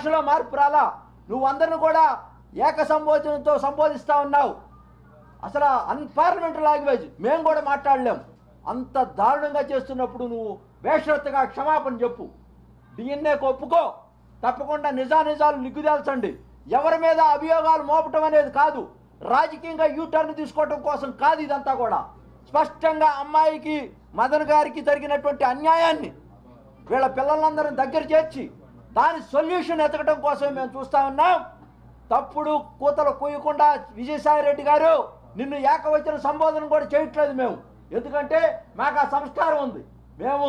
భాషలో మార్పు రాలా. నువ్వు అందరిని కూడా ఏక సంబోధనతో సంబోధిస్తూ ఉన్నావు. అసలు అన్పార్లమెంటరీ లాంగ్వేజ్ మేము కూడా మాట్లాడలేం. అంత దారుణంగా చేస్తున్నప్పుడు నువ్వు బేషరతుగా క్షమాపణ చెప్పు. డిఎన్ఏకు ఒప్పుకో. తప్పకుండా నిజానిజాలు నిగ్గుదేల్చండి. ఎవరి మీద అభియోగాలు మోపటం అనేది కాదు, రాజకీయంగా యూటర్న్ తీసుకోవటం కోసం కాదు. ఇదంతా కూడా స్పష్టంగా అమ్మాయికి మదన్ గారికి జరిగినటువంటి అన్యాయాన్ని వీళ్ళ పిల్లలందరిని దగ్గర చేర్చి దాని సొల్యూషన్ ఎతకడం కోసం మేము చూస్తూ ఉన్నాం. తప్పుడు కూతలు కూయకుండా విజయసాయిరెడ్డి గారు నిన్ను ఏకవచన సంబోధన కూడా చేయట్లేదు మేము. ఎందుకంటే మాకు ఆ సంస్కారం ఉంది. మేము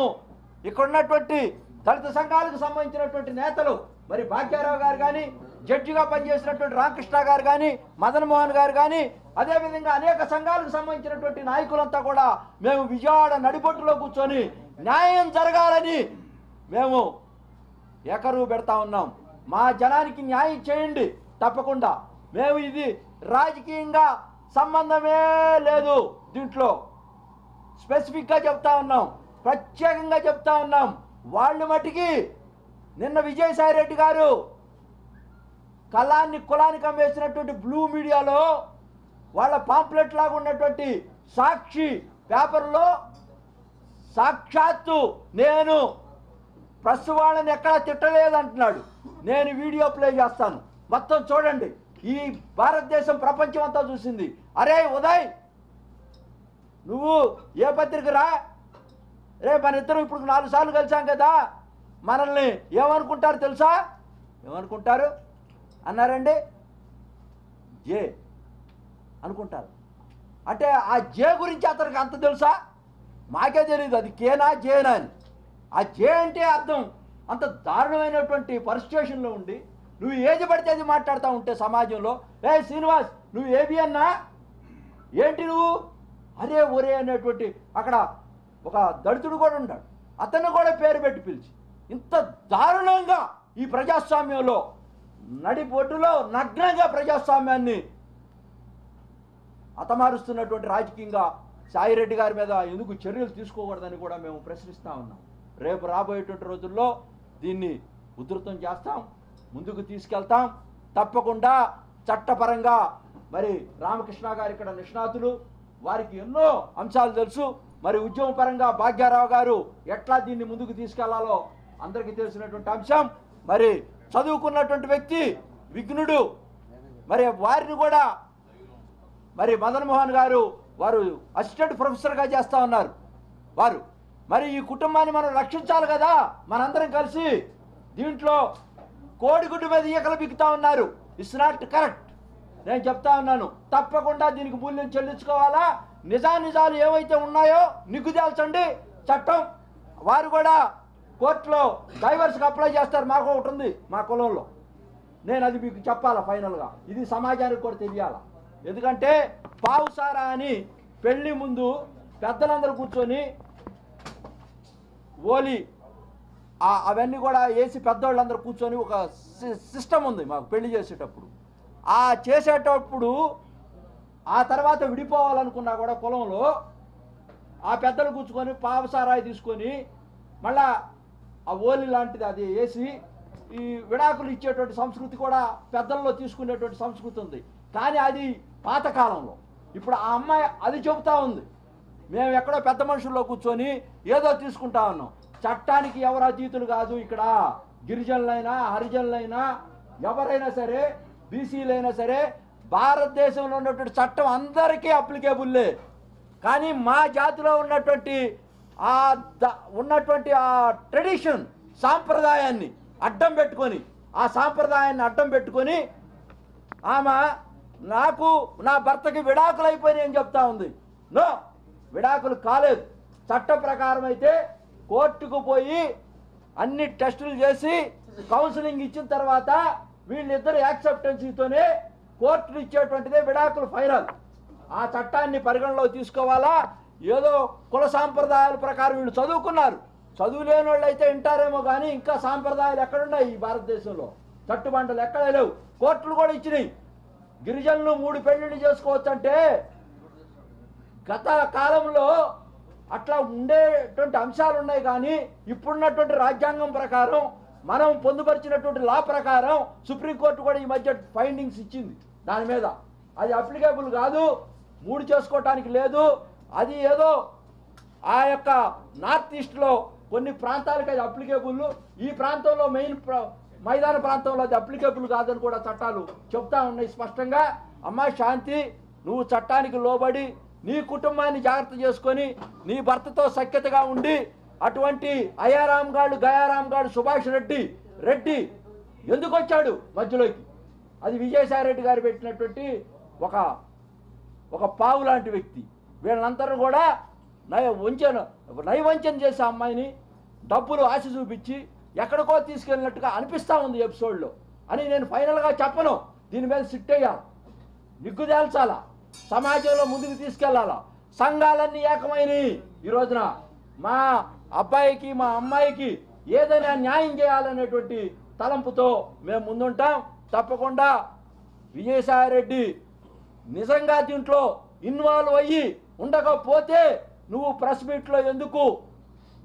ఇక్కడ ఉన్నటువంటి దళిత సంఘాలకు సంబంధించినటువంటి నేతలు, మరి భాగ్యారావు గారు కానీ, జడ్జిగా పనిచేసినటువంటి రామకృష్ణ గారు కానీ, మదన్ మోహన్ గారు కానీ, అదేవిధంగా అనేక సంఘాలకు సంబంధించినటువంటి నాయకులంతా కూడా మేము విజయవాడ నడిబొట్టులో కూర్చొని న్యాయం జరగాలని మేము ఏకరువు పెడతా ఉన్నాం. మా జనానికి న్యాయం చేయండి తప్పకుండా. మేము ఇది రాజకీయంగా సంబంధమే లేదు, దీంట్లో స్పెసిఫిక్గా చెప్తా ఉన్నాం, ప్రత్యేకంగా చెప్తా ఉన్నాం. వాళ్ళు మట్టికి నిన్న విజయసాయిరెడ్డి గారు కులానికి అమ్మేసినటువంటి బ్లూ మీడియాలో వాళ్ళ పాంప్లెట్ లాగా ఉన్నటువంటి సాక్షి పేపర్లో సాక్షాత్తు నేను ప్రెస్ వాళ్ళని ఎక్కడా తిట్టలేదంటున్నాడు. నేను వీడియో ప్లే చేస్తాను, మొత్తం చూడండి. ఈ భారతదేశం ప్రపంచం అంతా చూసింది. అరే ఉదయ్, నువ్వు ఏ పత్రిక రా? రే మన ఇద్దరు ఇప్పుడు 4 సార్లు కలిసాం కదా, మనల్ని ఏమనుకుంటారు తెలుసా? ఏమనుకుంటారు అన్నారండి? జే అనుకుంటారు. అంటే ఆ జే గురించి అతనికి అంత తెలుసా? మాకే తెలియదు అది కేనా జేనా అని. ఆ జే అంటే అర్థం. అంత దారుణమైనటువంటి పరిస్టేషన్లో ఉండి నువ్వు ఏది పడితే అది మాట్లాడుతూ ఉంటే సమాజంలో, ఏ శ్రీనివాస్ నువ్వు ఏబి అన్నా ఏంటి నువ్వు, అరే ఒరే అనేటువంటి అక్కడ ఒక దళితుడు కూడా ఉన్నాడు, అతను కూడా పేరు పెట్టి పిలిచి ఇంత దారుణంగా ఈ ప్రజాస్వామ్యంలో నడిబొడ్డులో నగ్నంగా ప్రజాస్వామ్యాన్ని హతమారుస్తున్నటువంటి రాజకీయంగా సాయిరెడ్డి గారి మీద ఎందుకు చర్యలు తీసుకోకూడదని కూడా మేము ప్రశ్నిస్తూ ఉన్నాం. రేపు రాబోయేటువంటి రోజుల్లో దీన్ని ఉధృతం చేస్తాం, ముందుకు తీసుకెళ్తాం తప్పకుండా. చట్టపరంగా మరి రామకృష్ణ గారు ఇక్కడ నిష్ణాతులు, వారికి ఎన్నో అంశాలు తెలుసు. మరి ఉద్యమ పరంగా భాగ్యారావు గారు ఎట్లా దీన్ని ముందుకు తీసుకెళ్లాలో అందరికీ తెలిసినటువంటి అంశం. మరి చదువుకున్నటువంటి వ్యక్తి, విఘ్నుడు, మరి వారిని కూడా మరి మదన్ మోహన్ గారు వారు అసిస్టెంట్ ప్రొఫెసర్గా చేస్తూ ఉన్నారు. వారు మరి ఈ కుటుంబాన్ని మనం రక్షించాలి కదా, మనందరం కలిసి. దీంట్లో కోడిగుడ్డు మీద ఈకలు బిగుతా ఉన్నారు. It's not correct. నేను చెప్తా ఉన్నాను, తప్పకుండా దీనికి మూల్యం చెల్లించుకోవాలా. నిజానిజాలు ఏవైతే ఉన్నాయో నిగ్గుదేల్చండి. చట్టం వారు కూడా కోర్టులో డైవర్స్కి అప్లై చేస్తారు. మాకు ఒకటి ఉంది మా కులంలో, నేను అది మీకు చెప్పాలా ఫైనల్గా. ఇది సమాజానికి కూడా తెలియాలా. ఎందుకంటే పావుసారా అని పెళ్లి ముందు పెద్దలందరూ కూర్చొని ఓలి అవన్నీ కూడా వేసి పెద్దవాళ్ళందరూ కూర్చొని ఒక సిస్టమ్ ఉంది మాకు పెళ్లి చేసేటప్పుడు. ఆ చేసేటప్పుడు ఆ తర్వాత విడిపోవాలనుకున్నా కూడా కులంలో ఆ పెద్దలు కూర్చుకొని పావసారాయి తీసుకొని మళ్ళా ఆ ఓలి లాంటిది అది వేసి ఈ విడాకులు ఇచ్చేటువంటి సంస్కృతి కూడా పెద్దల్లో తీసుకునేటువంటి సంస్కృతి ఉంది. కానీ అది పాతకాలంలో. ఇప్పుడు ఆ అమ్మాయి అది చెబుతా ఉంది, మేము ఎక్కడో పెద్ద మనుషుల్లో కూర్చొని ఏదో తీసుకుంటా ఉన్నాం. చట్టానికి ఎవరు అతీతులు కాదు. ఇక్కడ గిరిజనులైనా హరిజనులైనా ఎవరైనా సరే, బీసీలైనా సరే, భారతదేశంలో ఉన్నటువంటి చట్టం అందరికీ అప్లికేబుల్లే. కానీ మా జాతిలో ఉన్నటువంటి ఆ ట్రెడిషన్, సాంప్రదాయాన్ని అడ్డం పెట్టుకొని, ఆ సాంప్రదాయాన్ని అడ్డం పెట్టుకొని ఆమె నాకు నా భర్తకి విడాకులు అయిపోయినాయి అని చెప్తా ఉంది. నో, విడాకులు కాలేదు. చట్ట ప్రకారం అయితే కోర్టుకు పోయి అన్ని టెస్టులు చేసి కౌన్సిలింగ్ ఇచ్చిన తర్వాత వీళ్ళిద్దరు యాక్సెప్టెన్సీతోనే కోర్టులు ఇచ్చేటువంటిదే విడాకులు ఫైనల్. ఆ చట్టాన్ని పరిగణలో తీసుకోవాలా. ఏదో కుల సాంప్రదాయాల ప్రకారం వీళ్ళు చదువుకున్నారు, చదువు లేని వాళ్ళు అయితే వింటారేమో కానీ ఇంకా సాంప్రదాయాలు ఎక్కడున్నాయి ఈ భారతదేశంలో? చట్టుబండలు ఎక్కడ లేవు. కోర్టులు కూడా ఇచ్చినాయి. గిరిజనులు 3 పెళ్లిళ్ళు చేసుకోవచ్చు అంటే గత కాలంలో అట్లా ఉండేటువంటి అంశాలు ఉన్నాయి. కానీ ఇప్పుడున్నటువంటి రాజ్యాంగం ప్రకారం మనం పొందుపరిచినటువంటి లా ప్రకారం సుప్రీంకోర్టు కూడా ఈ మధ్య ఫైండింగ్స్ ఇచ్చింది దాని మీద. అది అప్లికేబుల్ కాదు, 3 చేసుకోవటానికి లేదు. అది ఏదో ఆ యొక్క నార్త్ ఈస్ట్లో కొన్ని ప్రాంతాలకు అది అప్లికేబుల్, ఈ ప్రాంతంలో మైదాన ప్రాంతంలో అది అప్లికేబుల్ కాదని కూడా చట్టాలు చెప్తా ఉన్నాయి స్పష్టంగా. అమ్మా శాంతి, నువ్వు చట్టానికి లోబడి నీ కుటుంబాన్ని జాగ్రత్త చేసుకొని నీ భర్తతో సఖ్యతగా ఉండి అటువంటి అయ్యారాం గాడు గయారాం గాడు సుభాష్ రెడ్డి ఎందుకు వచ్చాడు మధ్యలోకి? అది విజయసాయి రెడ్డి గారు పెట్టినటువంటి ఒక పావు లాంటి వ్యక్తి. వీళ్ళందరూ కూడా నయవంచన చేసే అమ్మాయిని డబ్బులు ఆశ చూపించి ఎక్కడికో తీసుకెళ్ళినట్టుగా అనిపిస్తూ ఉంది ఎపిసోడ్లో అని నేను ఫైనల్గా చెప్పను. దీని మీద సిట్ అయ్యాలి, నిగ్గు తేల్చాలా, సమాజంలో ముందుకు తీసుకెళ్లాలా. సంఘాలన్నీ ఏకమైనవి. ఈ రోజున మా అబ్బాయికి మా అమ్మాయికి ఏదైనా న్యాయం చేయాలనేటువంటి తలంపుతో మేము ముందుంటాం. తప్పకుండా విజయసాయి రెడ్డి నిజంగా దీంట్లో ఇన్వాల్వ్ అయ్యి ఉండకపోతే నువ్వు ప్రెస్ మీట్లో ఎందుకు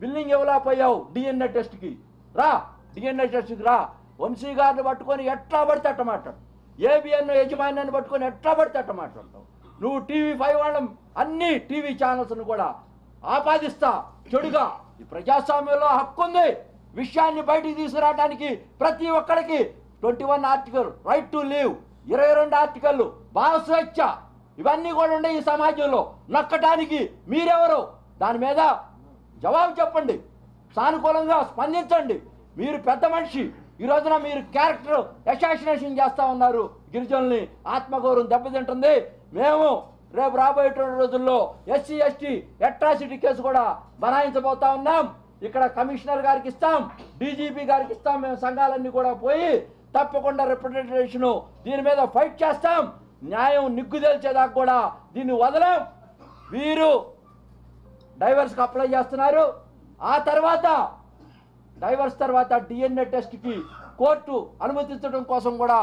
బిల్లింగ్ ఇవ్వలేకపోయావు? డిఎన్ఏ టెస్ట్కి రా, డిఎన్ఏ టెస్ట్కి రా. వంశీ గారిని పట్టుకొని ఎట్లా పడితే అట్ట మాట్లాడు, ఏబిఎన్ యజమాన్యాన్ని పట్టుకొని ఎట్లా పడితే అట్ట మాట్లాడతావు. నువ్వు TV5 వాళ్ళం అన్ని టీవీ ఛానల్స్ను కూడా ఆపాదిస్తా చెడుగా. ఈ ప్రజాస్వామ్యంలో హక్కు ఉంది విషయాన్ని బయటికి తీసుకురావడానికి. ప్రతి ఒక్కరికి 21 article right to leave, 22 article భావ స్వేచ్ఛ, ఇవన్నీ కూడా ఉండే ఈ సమాజంలో. నక్కటానికి మీరెవరు? దాని మీద జవాబు చెప్పండి, సానుకూలంగా స్పందించండి. మీరు పెద్ద మనిషి, ఈ రోజున మీరు క్యారెక్టర్ అసాసినేషన్ చేస్తూ ఉన్నారు. గిరిజనుల్ని ఆత్మగౌరవం దెబ్బతింటుంది. మేము రేపు రాబోయేటువంటి రోజుల్లో SC ST అట్రాసిటీ కేసు కూడా బనాయించబోతా ఉన్నాం. ఇక్కడ కమిషనర్ గారికి ఇస్తాం, DGP గారికి ఇస్తాం. మేము సంఘాలన్నీ కూడా పోయి తప్పకుండా రిప్రజెంటేషన్ దీని మీద ఫైట్ చేస్తాం. న్యాయం నిగ్గు తేల్చేదాకా కూడా దీన్ని వదలం. వీరు డైవర్స్కి అప్లై చేస్తున్నారు. ఆ తర్వాత డైవర్స్ తర్వాత DNA టెస్ట్కి కోర్టు అనుమతించడం కోసం కూడా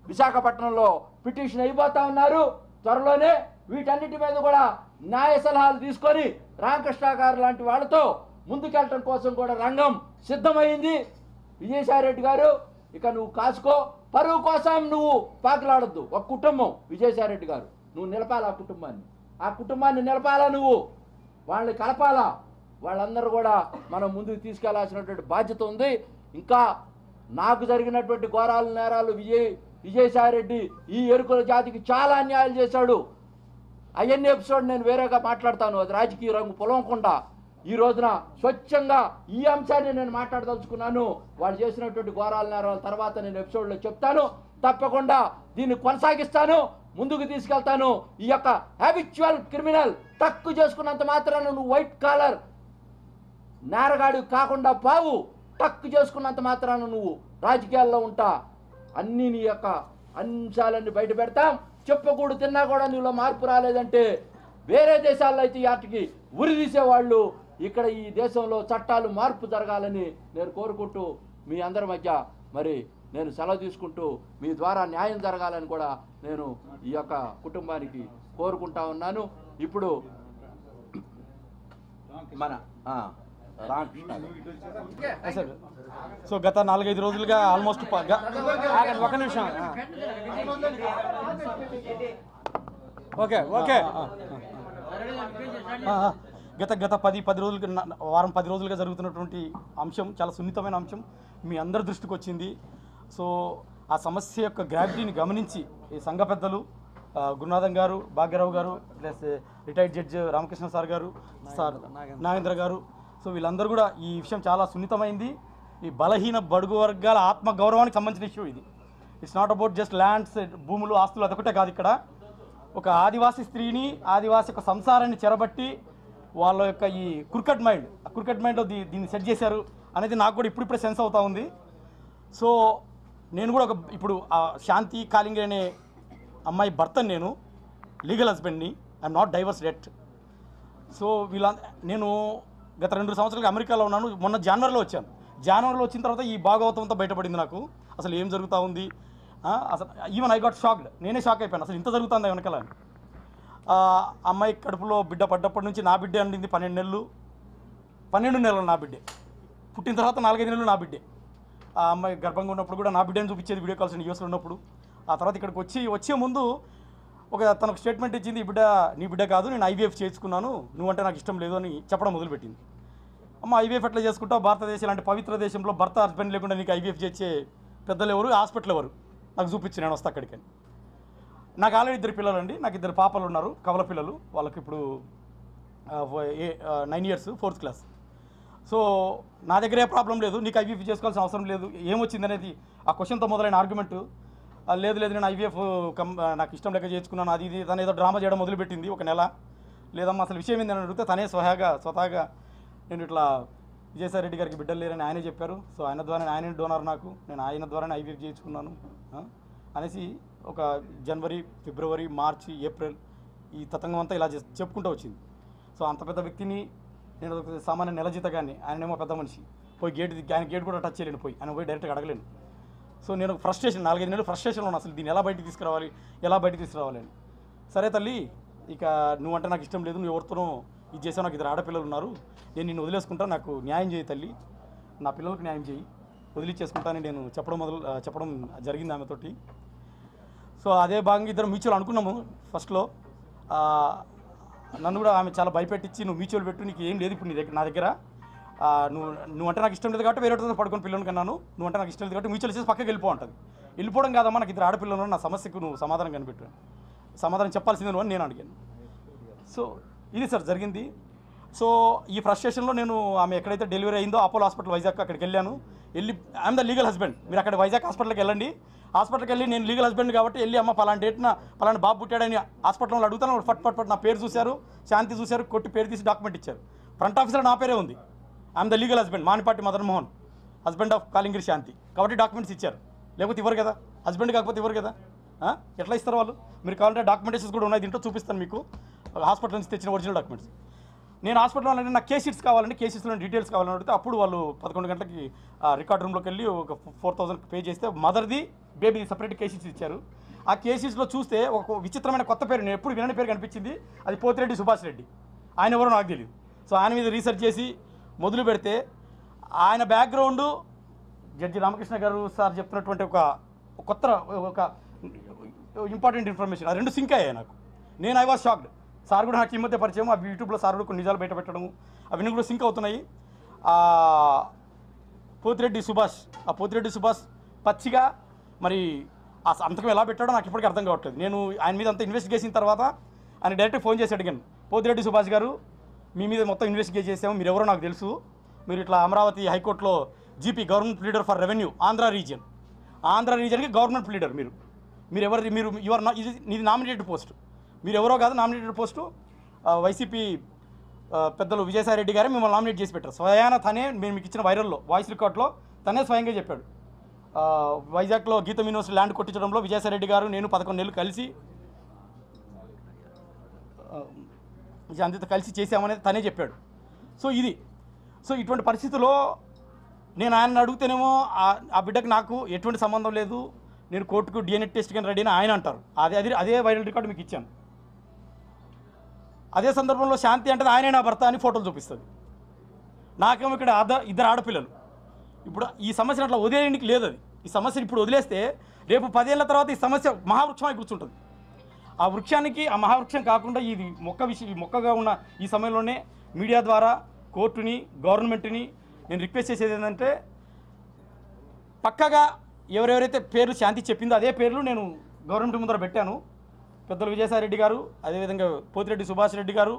విశాఖపట్నంలో పిటిషన్ అయిపోతా ఉన్నారు. త్వరలోనే వీటన్నిటి మీద కూడా న్యాయ సలహాలు తీసుకొని రామకృష్ణ గారు లాంటి వాళ్ళతో ముందుకెళ్ళటం కోసం కూడా రంగం సిద్ధమైంది. విజయసాయి రెడ్డి గారు, ఇక నువ్వు కాసుకో. పరువు కోసం నువ్వు పాకులాడొద్దు. ఒక కుటుంబం విజయసాయి రెడ్డి గారు, నువ్వు నిలపాలా ఆ కుటుంబాన్ని నిలపాలా, నువ్వు వాళ్ళని కలపాలా. వాళ్ళందరూ కూడా మనం ముందుకు తీసుకెళ్లాల్సినటువంటి బాధ్యత ఉంది. ఇంకా నాకు జరిగినటువంటి ఘోరాలు నేరాలు విజయసాయి రెడ్డి ఈ ఎరుకుల జాతికి చాలా అన్యాయాలు చేశాడు. అవన్నీ ఎపిసోడ్ నేను వేరేగా మాట్లాడతాను, అది రాజకీయ రంగు పొలవకుండా. ఈ రోజున స్వచ్ఛంగా ఈ అంశాన్ని నేను మాట్లాడదలుచుకున్నాను. వాళ్ళు చేసినటువంటి ఘోరాల నేరాల తర్వాత నేను ఎపిసోడ్లో చెప్తాను. తప్పకుండా దీన్ని కొనసాగిస్తాను, ముందుకు తీసుకెళ్తాను. ఈ యొక్క హ్యాబిచువల్ క్రిమినల్ తక్కువ చేసుకున్నంత మాత్రాన నువ్వు వైట్ కాలర్ నేరగాడి కాకుండా పావు, తక్కువ చేసుకున్నంత మాత్రాన నువ్వు రాజకీయాల్లో ఉంటా. అన్నీ నీ యొక్క అంశాలన్నీ బయట పెడతాం. చెప్పకూడదు తిన్నా కూడా నీలో మార్పు రాలేదంటే వేరే దేశాల్లో అయితే వాటికి ఉరి తీసేవాళ్ళు. ఇక్కడ ఈ దేశంలో చట్టాలు మార్పు జరగాలని నేను కోరుకుంటూ మీ అందరి మధ్య మరి నేను సెలవు తీసుకుంటూ మీ ద్వారా న్యాయం జరగాలని కూడా నేను ఈ యొక్క కుటుంబానికి కోరుకుంటా ఉన్నాను. ఇప్పుడు మన రామకృష్ణ సార్, సో గత 4-5 రోజులుగా ఆల్మోస్ట్ ఒక నిమిషం ఓకే గత 10 రోజులుగా వారం 10 రోజులుగా జరుగుతున్నటువంటి అంశం చాలా సున్నితమైన అంశం మీ అందరి దృష్టికి వచ్చింది. సో ఆ సమస్య యొక్క గ్రావిటీని గమనించి ఈ సంఘ పెద్దలు గురునాథం గారు, భాగ్యరావు గారు, plus retired judge Ramakrishna sir గారు, నాగేంద్ర గారు, సో వీళ్ళందరూ కూడా ఈ విషయం చాలా సున్నితమైంది. ఈ బలహీన బడుగు వర్గాల ఆత్మగౌరవానికి సంబంధించిన ఇష్యూ ఇది. It's not about just lands, భూములు, ఆస్తులు అదొకటే కాదు. ఇక్కడ ఒక ఆదివాసీ స్త్రీని, ఆదివాసీ యొక్క సంసారాన్ని చెరబట్టి వాళ్ళ యొక్క ఈ క్రికెట్ మైండ్లో దీన్ని సెట్ చేశారు అనేది నాకు కూడా ఇప్పుడిప్పుడే సెన్స్ అవుతా ఉంది. సో నేను కూడా ఇప్పుడు శాంతి కాలింగ్ అనే అమ్మాయి భర్తని, నేను లీగల్ హస్బెండ్ని, I'm not divorced. So నేను గత 2 సంవత్సరాలుగా అమెరికాలో ఉన్నాను. మొన్న జనవరిలో వచ్చాను. జనవరిలో వచ్చిన తర్వాత ఈ భాగవతంతో బయటపడింది నాకు. అసలు ఏం జరుగుతూ ఉంది, అసలు ఈవెన్ ఐ గాట్ షాక్డ్. నేనే షాక్ అయిపోయాను, అసలు ఇంత జరుగుతుంది వెనకాల. అమ్మాయి కడుపులో బిడ్డ పడ్డప్పటి నుంచి నా బిడ్డే అండింది 12 నెలలు నా బిడ్డే. పుట్టిన తర్వాత 4-5 నెలలు నా బిడ్డే. ఆ అమ్మాయి గర్భంగా ఉన్నప్పుడు కూడా నా బిడ్డని చూపించేది వీడియో కాల్స్ యూఎస్లో ఉన్నప్పుడు. ఆ తర్వాత ఇక్కడికి వచ్చే ముందు తనకు స్టేట్మెంట్ ఇచ్చింది, ఈ బిడ్డ నీ బిడ్డ కాదు, నేను ఐవీఎఫ్ చేసుకున్నాను, నువ్వంటే నాకు ఇష్టం లేదు అని చెప్పడం మొదలుపెట్టింది. అమ్మ ఐవీఎఫ్ ఎట్లా చేసుకుంటావు, భారతదేశం లాంటి పవిత్ర దేశంలో భర్త హస్బెండ్ లేకుండా నీకు ఐవీఎఫ్ చేసే పెద్దలు ఎవరు, హాస్పిటల్ ఎవరు, నాకు చూపించి నేను వస్తా అక్కడికి. నాకు ఆల్రెడీ 2 పిల్లలండి, నాకు 2 పాపలు ఉన్నారు, కవల పిల్లలు, వాళ్ళకి ఇప్పుడు 9 years 4th class. సో నా దగ్గర ఏ ప్రాబ్లం లేదు, నీకు ఐవీఎఫ్ చేసుకోవాల్సిన అవసరం లేదు, ఏమొచ్చింది అనేది ఆ క్వశ్చన్తో మొదలైన ఆర్గ్యుమెంట్. లేదు నేను ఐవీఎఫ్ నాకు ఇష్టం లేక చేసుకున్నాను, అది ఇది తను ఏదో డ్రామా చేయడం మొదలుపెట్టింది 1 నెల. లేదమ్మా అసలు విషయం ఏందని అడిగితే తనే స్వతహాగా నేను ఇట్లా విజయసాయి రెడ్డి గారికి బిడ్డలు లేరని ఆయనే చెప్పారు, సో ఆయన ద్వారా ఆయనే డోనర్, నాకు నేను ఆయన ద్వారానే ఐవీఎఫ్ చేయించుకున్నాను అనేసి ఒక జనవరి, ఫిబ్రవరి, మార్చి, ఏప్రిల్ ఈ తతంగం అంతా ఇలా చెప్పుకుంటూ వచ్చింది. సో అంత పెద్ద వ్యక్తిని నేను సామాన్య నెల జీతగాన్ని, ఆయనేమో పెద్ద మనిషి, పోయి ఆయన గేట్ కూడా టచ్ చేయలేను, ఆయన పోయి డైరెక్ట్గా అడగలేను. సో నేను ఫ్రస్ట్రేషన్ 4-5 నెలలు ఫ్రస్ట్రేషన్లో ఉన్నాను, అసలు దీన్ని ఎలా బయటికి తీసుకురావాలి అని. సరే తల్లి, ఇక నువ్వంటే నాకు ఇష్టం లేదు, నువ్వు ఎవరితోనో ఇది చేసావు, నాకు 2 ఆడపిల్లలు ఉన్నారు, నేను నిన్ను వదిలేసుకుంటా, నాకు న్యాయం చేయి తల్లి, నా పిల్లలకు న్యాయం చేయి, వదిలిచ్చేసుకుంటానని నేను చెప్పడం జరిగింది ఆమెతోటి. సో అదే భాగంగా ఇద్దరు మ్యూచువల్ అనుకున్నాము ఫస్ట్లో. నన్ను కూడా ఆమె చాలా భయపెట్టించి, నువ్వు మ్యూచువల్ పెట్టు, నీకు ఏం లేదు ఇప్పుడు నా దగ్గర, నువ్వంటే నాకు ఇష్టం లేదు కాబట్టి వేరే పడుకొని పిల్లలు కన్నాను, నువ్వంటే నాకు ఇష్టం లేదు కాబట్టి మ్యూచువల్ చేసి పక్కకి వెళ్ళిపో ఉంటుంది. వెళ్ళిపోవడం కాదమ్మా, నాకు 2 ఆడపిల్లలు, నా సమస్యకు నువ్వు సమాధానం కనిపెట్టాను, సమాధానం చెప్పాల్సిందే నువ్వు అని నేను అడిగాను. సో ఇది సార్ జరిగింది. సో ఈ ఫ్రస్ట్రేషన్లో నేను ఆమె ఎక్కడైతే డెలివరీ అయిందో అపోలో హాస్పిటల్ వైజాగ్ అక్కడికి వెళ్ళాను. ఐఎమ్ ద లీగల్ హస్బెండ్, మీరు అక్కడ వైజాగ్ హాస్పిటల్కి వెళ్ళండి, హాస్పిటల్కి వెళ్ళి నేను లీగల్ హస్బెండ్ కాబట్టి అమ్మ పలానా డేట్న పలానా బాబు పుట్టాడని హాస్పిటల్లో అడుగుతాను. ఫట్ నా పేరు చూశారు, శాంతి చూశారు, కొట్టి పేరు తీసి డాక్యుమెంట్ ఇచ్చారు. ఫ్రంట్ ఆఫీసర్ నా పేరే ఉంది, I'm the legal husband, Manipati Madan Mohan, husband of Kalingiri Shanti, కాబట్టి డాక్యుమెంట్స్ ఇచ్చారు. లేకపోతే ఇవ్వరు కదా, హస్బెండ్ కాకపోతే ఇవ్వరు కదా, ఎట్లా ఇస్తారు వాళ్ళు? మీరు కావాలంటే డాక్యుమెంటేషన్స్ కూడా ఉన్నాయి, దీంట్లో చూపిస్తాను మీకు, హాస్పిటల్ నుంచి తెచ్చిన ఒరిజినల్ డాక్యుమెంట్స్. నేను హాస్పిటల్లో అంటే నాకు కేస్ షీట్స్ కావాలండి, కేస్ షీట్స్లో డీటెయిల్స్ కావాలని అడిగితే అప్పుడు వాళ్ళు 11 గంటలకి రికార్డ్ రూమ్లోకి వెళ్ళి ఒక 4,000 పే చేస్తే మదర్ది బేబీ సపరేట్ కేస్ షీట్స్ ఇచ్చారు. ఆ కేస్ షీట్స్లో చూస్తే ఒక విచిత్రమైన కొత్త పేరు, నేను ఎప్పుడు వినని పేరు కనిపించింది, అది పోతిరెడ్డి సుభాష్ రెడ్డి. ఆయన ఎవరో నాకు తెలియదు. సో ఆయన మీద రీసెర్చ్ చేసి మొదలు పెడితే ఆయన బ్యాక్గ్రౌండు జడ్జి రామకృష్ణ గారు సార్ చెప్పినటువంటి ఒక ఇంపార్టెంట్ ఇన్ఫర్మేషన్, ఆ 2 సింక్ అయ్యాయి నాకు. నేను ఐ వాజ్ షాక్డ్. సార్ కూడా నాకు ఈ మధ్య పరిచయం, ఆ యూట్యూబ్లో సార్ కూడా కొన్ని నిజాలు బయట పెట్టడము అవన్నీ కూడా సింక్ అవుతున్నాయి. పోతిరెడ్డి సుభాష్ పచ్చిగా మరి ఆ సంతకం ఎలా పెట్టాడో నాకు ఇప్పటికీ అర్థం కావట్లేదు. నేను ఆయన మీద అంతా ఇన్వెస్టిగేషన్ తర్వాత ఆయన డైరెక్ట్ ఫోన్ చేసి అడిగాను, పోతిరెడ్డి సుభాష్ గారు మీ మీద మొత్తం ఇన్వెస్టిగేట్ చేసాము, మీరు ఎవరో నాకు తెలుసు, మీరు ఇట్లా అమరావతి హైకోర్టులో GP government pleader for revenue Andhra రీజియన్కి గవర్నమెంట్ ప్లీడర్, మీరు ఎవరు, యువర్ ఇది నామినేటెడ్ పోస్ట్, మీరు ఎవరో కాదు, నామినేటెడ్ పోస్టు వైసీపీ పెద్దలు విజయసాయి రెడ్డి గారే మిమ్మల్ని నామినేట్ చేసి పెట్టారు. స్వయాన తనే మేము మీకు ఇచ్చిన వైరల్లో వాయిస్ రికార్డులో తనే స్వయంగా చెప్పాడు. వైజాగ్లో గీతం యూనివర్సిటీ ల్యాండ్ కొట్టించడంలో విజయసాయి రెడ్డి గారు నేను 11 నెలలు కలిసి కలిసి చేసామనేది తనే చెప్పాడు. సో ఇటువంటి పరిస్థితుల్లో నేను ఆయన అడిగితేనేమో ఆ బిడ్డకు నాకు ఎటువంటి సంబంధం లేదు, నేను కోర్టుకు DNA టెస్ట్ కానీ రెడీ అని ఆయన అంటారు. అదే వైరల్ రికార్డు మీకు ఇచ్చాను. అదే సందర్భంలో శాంతి అంటే ఆయనే నా భర్త అని ఫోటోలు చూపిస్తుంది. నాకేమో ఇక్కడ 2 ఆడపిల్లలు. ఇప్పుడు ఈ సమస్యను అట్లా వదిలేయడానికి లేదు. అది ఈ సమస్యను ఇప్పుడు వదిలేస్తే రేపు 10 ఏళ్ల తర్వాత ఈ సమస్య మహావృక్షమై కూర్చుంటుంది. ఆ వృక్షానికి ఆ మహావృక్షం కాకుండా ఇది మొక్కగా ఉన్న ఈ సమయంలోనే మీడియా ద్వారా కోర్టుని, గవర్నమెంట్ని నేను రిక్వెస్ట్ చేసేది ఏంటంటే, పక్కగా ఎవరెవరైతే పేర్లు శాంతి చెప్పిందో అదే పేర్లు నేను గవర్నమెంట్ ముందర పెట్టాను. పెద్దలు విజయసాయి రెడ్డి గారు, అదేవిధంగా పోతిరెడ్డి సుభాష్ రెడ్డి గారు,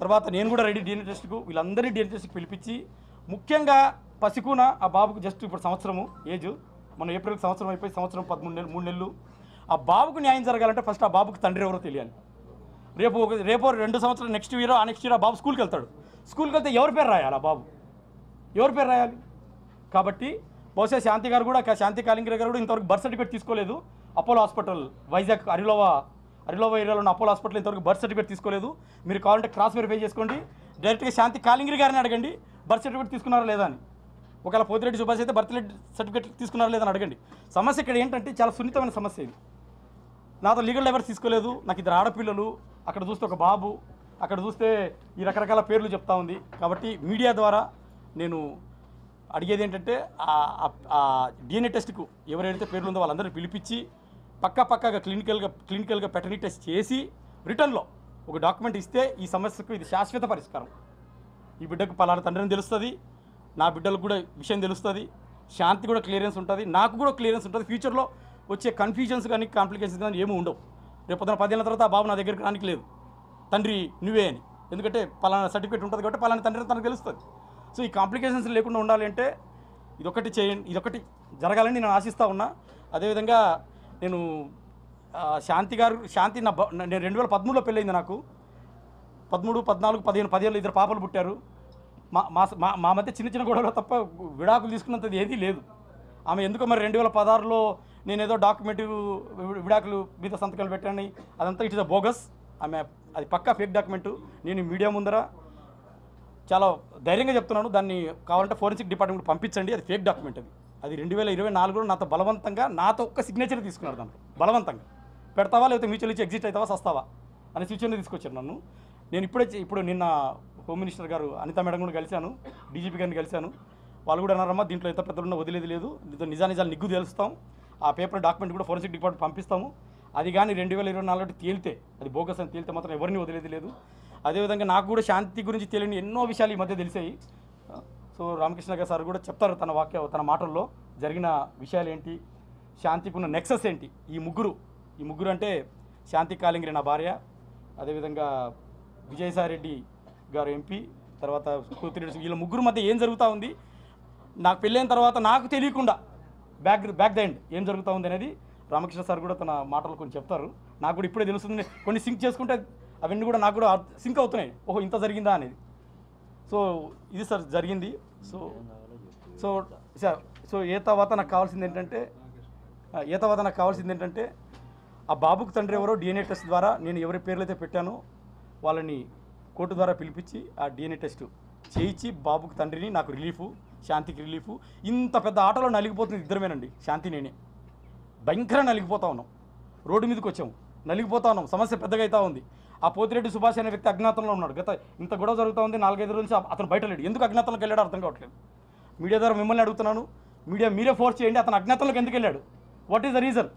తర్వాత నేను కూడా రెడీ DNA టెస్ట్కు, వీళ్ళందరినీ DNA టెస్ట్కి పిలిపించి, ముఖ్యంగా పసికూన ఆ బాబుకు జస్ట్ ఇప్పుడు సంవత్సరము ఏజ్, మన ఏప్రిల్కి సంవత్సరం అయిపోయి 3 నెలలు. ఆ బాబుకు న్యాయం జరగాలంటే ఫస్ట్ ఆ బాబుకు తండ్రి ఎవరో తెలియాలి. రేపు 2 సంవత్సరాలు నెక్స్ట్ ఇయర్ ఆ బాబు స్కూల్కి వెళ్తాడు. స్కూల్కి వెళ్తే ఎవరి పేరు రాయాలి? ఆ బాబు ఎవరి పేరు రాయాలి? కాబట్టి బహుశా శాంతి గారు కూడా, శాంతి కాలింగిరి గారు కూడా ఇంతవరకు బర్త్ సర్టిఫికేట్ తీసుకోలేదు. అపోలో హాస్పిటల్ వైజాగ్ అరిలోవా ఏరియాలో ఉన్న అపోలో హాస్పిటల్ ఇంతవరకు బర్త్ సర్టిఫికేట్ తీసుకోలేదు. మీరు కావాలంటే క్రాస్ వెరిఫై చేసుకోండి. డైరెక్ట్గా శాంతి కాలింగిరి గారిని అడగండి బర్త్ సర్టిఫికేట్ తీసుకున్నారా లేదా అని. ఒకవేళ పోతిరెడ్డి సుభాష్ అయితే బర్త్ సర్టిఫికేట్ తీసుకున్నారా లేదని అడగండి. సమస్య ఇక్కడ ఏంటంటే చాలా సున్నితమైన సమస్య ఇది. నాతో లీగల్ డైవర్స్ తీసుకోలేదు, నాకు 2 ఆడపిల్లలు, అక్కడ చూస్తే ఒక బాబు, అక్కడ చూస్తే ఈ రకరకాల పేర్లు చెప్తా ఉంది. కాబట్టి మీడియా ద్వారా నేను అడిగేది ఏంటంటే ఆ డిఎన్ఏ టెస్ట్కు ఎవరైతే పేర్లు ఉందో వాళ్ళందరినీ పిలిపించి పక్కాగా క్లినికల్గా పెటర్నీ టెస్ట్ చేసి రిటర్న్లో ఒక డాక్యుమెంట్ ఇస్తే ఈ సమస్యకు ఇది శాశ్వత పరిష్కారం. ఈ బిడ్డకు పలానా తండ్రిని తెలుస్తుంది, నా బిడ్డలకు కూడా విషయం తెలుస్తుంది, శాంతి కూడా క్లియరెన్స్ ఉంటుంది, నాకు కూడా క్లియరెన్స్ ఉంటుంది. ఫ్యూచర్లో వచ్చే కన్ఫ్యూజన్స్ కానీ కాంప్లికేషన్స్ కానీ ఏమీ ఉండవు. రేపు పొద్దున 10 ఏళ్ళ తర్వాత ఆ బాబు నా దగ్గరికి రానికి లేదు, తండ్రి నువ్వే అని. ఎందుకంటే పలానా సర్టిఫికేట్ ఉంటుంది కాబట్టి పలానా తండ్రి తనకు తెలుస్తుంది. సో ఈ కాంప్లికేషన్స్ లేకుండా ఉండాలి అంటే ఇదొకటి జరగాలని నేను ఆశిస్తూ ఉన్నా. అదేవిధంగా నేను శాంతి నేను 2013లో పెళ్ళయింది నాకు. 13, 14, 15, 10 ఏళ్ళు ఇద్దరు పాపలు పుట్టారు. మా మధ్య చిన్న గొడవలు తప్ప విడాకులు తీసుకున్నంతది ఏదీ లేదు. ఆమె ఎందుకో మరి 2016లో నేనేదో డాక్యుమెంట్ విడాకులు మీద సంతకాలు పెట్టాను, అదంతా ఇట్ ఇస్ అ బోగస్. అది పక్కా ఫేక్ డాక్యుమెంటు. నేను మీడియా ముందర చాలా ధైర్యంగా చెప్తున్నాను, దాన్ని కావాలంటే ఫోరెన్సిక్ డిపార్ట్మెంట్ పంపించండి, అది ఫేక్ డాక్యుమెంట్. అది 2024లో నాతో బలవంతంగా నాతో ఒక్క సిగ్నేచర్ తీసుకున్నాడు, దాంట్లో బలవంతంగా పెడతావా లేకపోతే మ్యూచువల్ ఇచ్చి ఎగ్జిట్ అవుతావా సస్తావా అనే సిచ్యువేషన్ తీసుకొచ్చారు నన్ను. నేను ఇప్పుడు నిన్న హోమ్ మినిస్టర్ గారు అనితా మేడం కూడా కలిశాను, డీజీపీ గారిని కలిశాను. వాళ్ళు కూడా అన్నారమ్మా దీంట్లో ఎంత పెద్దలున్నా వదిలేది లేదు, నిజాలు నిగ్గు తెలుస్తాం, ఆ పేపర్ డాక్యుమెంట్ కూడా ఫోరెన్సిక్ డిపార్ట్మెంట్ పంపిస్తాము. అది కానీ 2024 తేలితే, అది బోగస్ అని తేలితే మాత్రం ఎవరిని వదిలేది లేదు. అదేవిధంగా నాకు కూడా శాంతి గురించి తెలియని ఎన్నో విషయాలు ఈ మధ్య తెలిసాయి. సో రామకృష్ణ గారు సార్ కూడా చెప్తారు తన మాటల్లో జరిగిన విషయాలు ఏంటి, శాంతికి ఉన్న నెక్సెస్ ఏంటి. ఈ ముగ్గురు అంటే శాంతి కాలింగరి నా భార్య, అదేవిధంగా విజయసాయిరెడ్డి గారు ఎంపీ, తర్వాత కూతురెడ్డి, వీళ్ళ ముగ్గురు మధ్య ఏం జరుగుతూ ఉంది, నాకు పెళ్ళైన తర్వాత నాకు తెలియకుండా బ్యాక్ ద ఎండ్ ఏం జరుగుతూ ఉంది అనేది రామకృష్ణ సార్ కూడా తన మాటలు కొన్ని చెప్తారు. నాకు కూడా ఇప్పుడే తెలుస్తుంది, కొన్ని సింక్ చేసుకుంటే అవన్నీ కూడా నాకు కూడా సింక్ అవుతున్నాయి, ఓహో ఇంత జరిగిందా అనేది. సో ఇది సార్ జరిగింది. సో ఏ తర్వాత నాకు కావాల్సింది ఏంటంటే ఆ బాబుకు తండ్రి ఎవరో డిఎన్ఏ టెస్ట్ ద్వారా నేను ఎవరి పేర్లు అయితే పెట్టానో వాళ్ళని కోర్టు ద్వారా పిలిపించి ఆ డిఎన్ఏ టెస్ట్ చేయించి బాబుకు తండ్రిని, నాకు రిలీఫు, శాంతికి రిలీఫు. ఇంత పెద్ద ఆటలో నలిగిపోతుంది ఇద్దరమేనండి, శాంతి నేనే భయంకరంగా నలిగిపోతా ఉన్నాం. రోడ్డు మీదకి వచ్చాము, నలిగిపోతా ఉన్నాం, సమస్య పెద్దగా అవుతా ఉంది. ఆ పోతిరెడ్డి సుభాష్ అనే వ్యక్తి అజ్ఞాతంలో ఉన్నాడు. ఇంత గొడవ జరుగుతూ ఉంది, 4-5 రోజుల నుంచి అతను బయట లేడు. ఎందుకు అజ్ఞాతంలోకి వెళ్ళాడో అర్థం కావట్లేదు. మీడియా ద్వారా మిమ్మల్ని అడుగుతున్నాను, మీరే ఫోర్స్ చేయండి, అతను అజ్ఞాతంలోకి ఎందుకు వెళ్ళాడు, వాట్ ఈస్ ద రీజన్,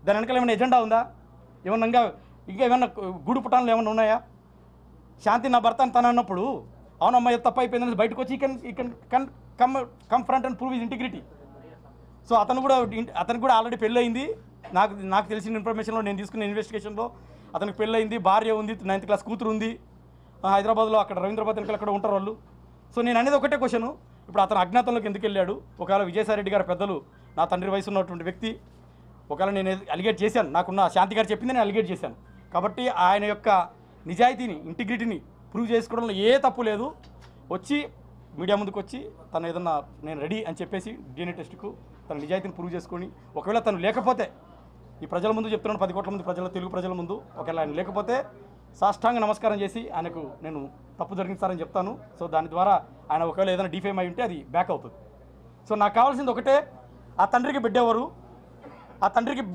దాని వెనకాల ఏమైనా ఎజెండా ఉందా, ఇంకా ఏమైనా గూడు పుటాన్లు ఏమైనా ఉన్నాయా? శాంతి నా భర్త అని తను అన్నప్పుడు అవునమ్మా తప్ప అయిపోయిందని బయటకు వచ్చి ఈ can come front and prove his integrity. So అతనికి కూడా ఆల్రెడీ పెళ్ళయింది. నాకు తెలిసిన ఇన్ఫర్మేషన్లో, నేను తీసుకున్న ఇన్వెస్టిగేషన్లో అతనికి పెళ్ళయింది, భార్య ఉంది, 9th క్లాస్ కూతురు ఉంది, హైదరాబాద్లో అక్కడ రవీంద్రబాద్ అక్కడ ఉంటారు వాళ్ళు. సో నేను అనేది ఒకటే క్వశ్చను, ఇప్పుడు అతను అజ్ఞాతంలోకి ఎందుకు వెళ్ళాడు? ఒకవేళ విజయసాయిరెడ్డి గారు పెద్దలు, నా తండ్రి వయసు ఉన్నటువంటి వ్యక్తి, ఒకవేళ నేను అలిగేట్ చేశాను, నాకున్న శాంతి గారు చెప్పింది నేను అలిగేట్ చేశాను కాబట్టి ఆయన యొక్క నిజాయితీని, ఇంటిగ్రిటీని ప్రూవ్ చేసుకోవడంలో ఏ తప్పు లేదు. వచ్చి మీడియా ముందుకు వచ్చి తను ఏదన్నా నేను రెడీ అని చెప్పేసి డిఎన్ఏ టెస్ట్కు తన నిజాయితీని ప్రూవ్ చేసుకొని, ఒకవేళ తను లేకపోతే ఈ ప్రజల ముందు చెప్తున్నాను, 10 కోట్ల మంది తెలుగు ప్రజల ముందు, ఒకవేళ ఆయన లేకపోతే సాష్టాంగ నమస్కారం చేసి ఆయనకు నేను తప్పు జరిగించారని చెప్తాను. సో దాని ద్వారా ఆయన ఒకవేళ ఏదైనా డిఫేమ్ అయి ఉంటే అది బ్యాక్ అవుతుంది. సో నాకు కావాల్సింది ఒకటే, ఆ తండ్రికి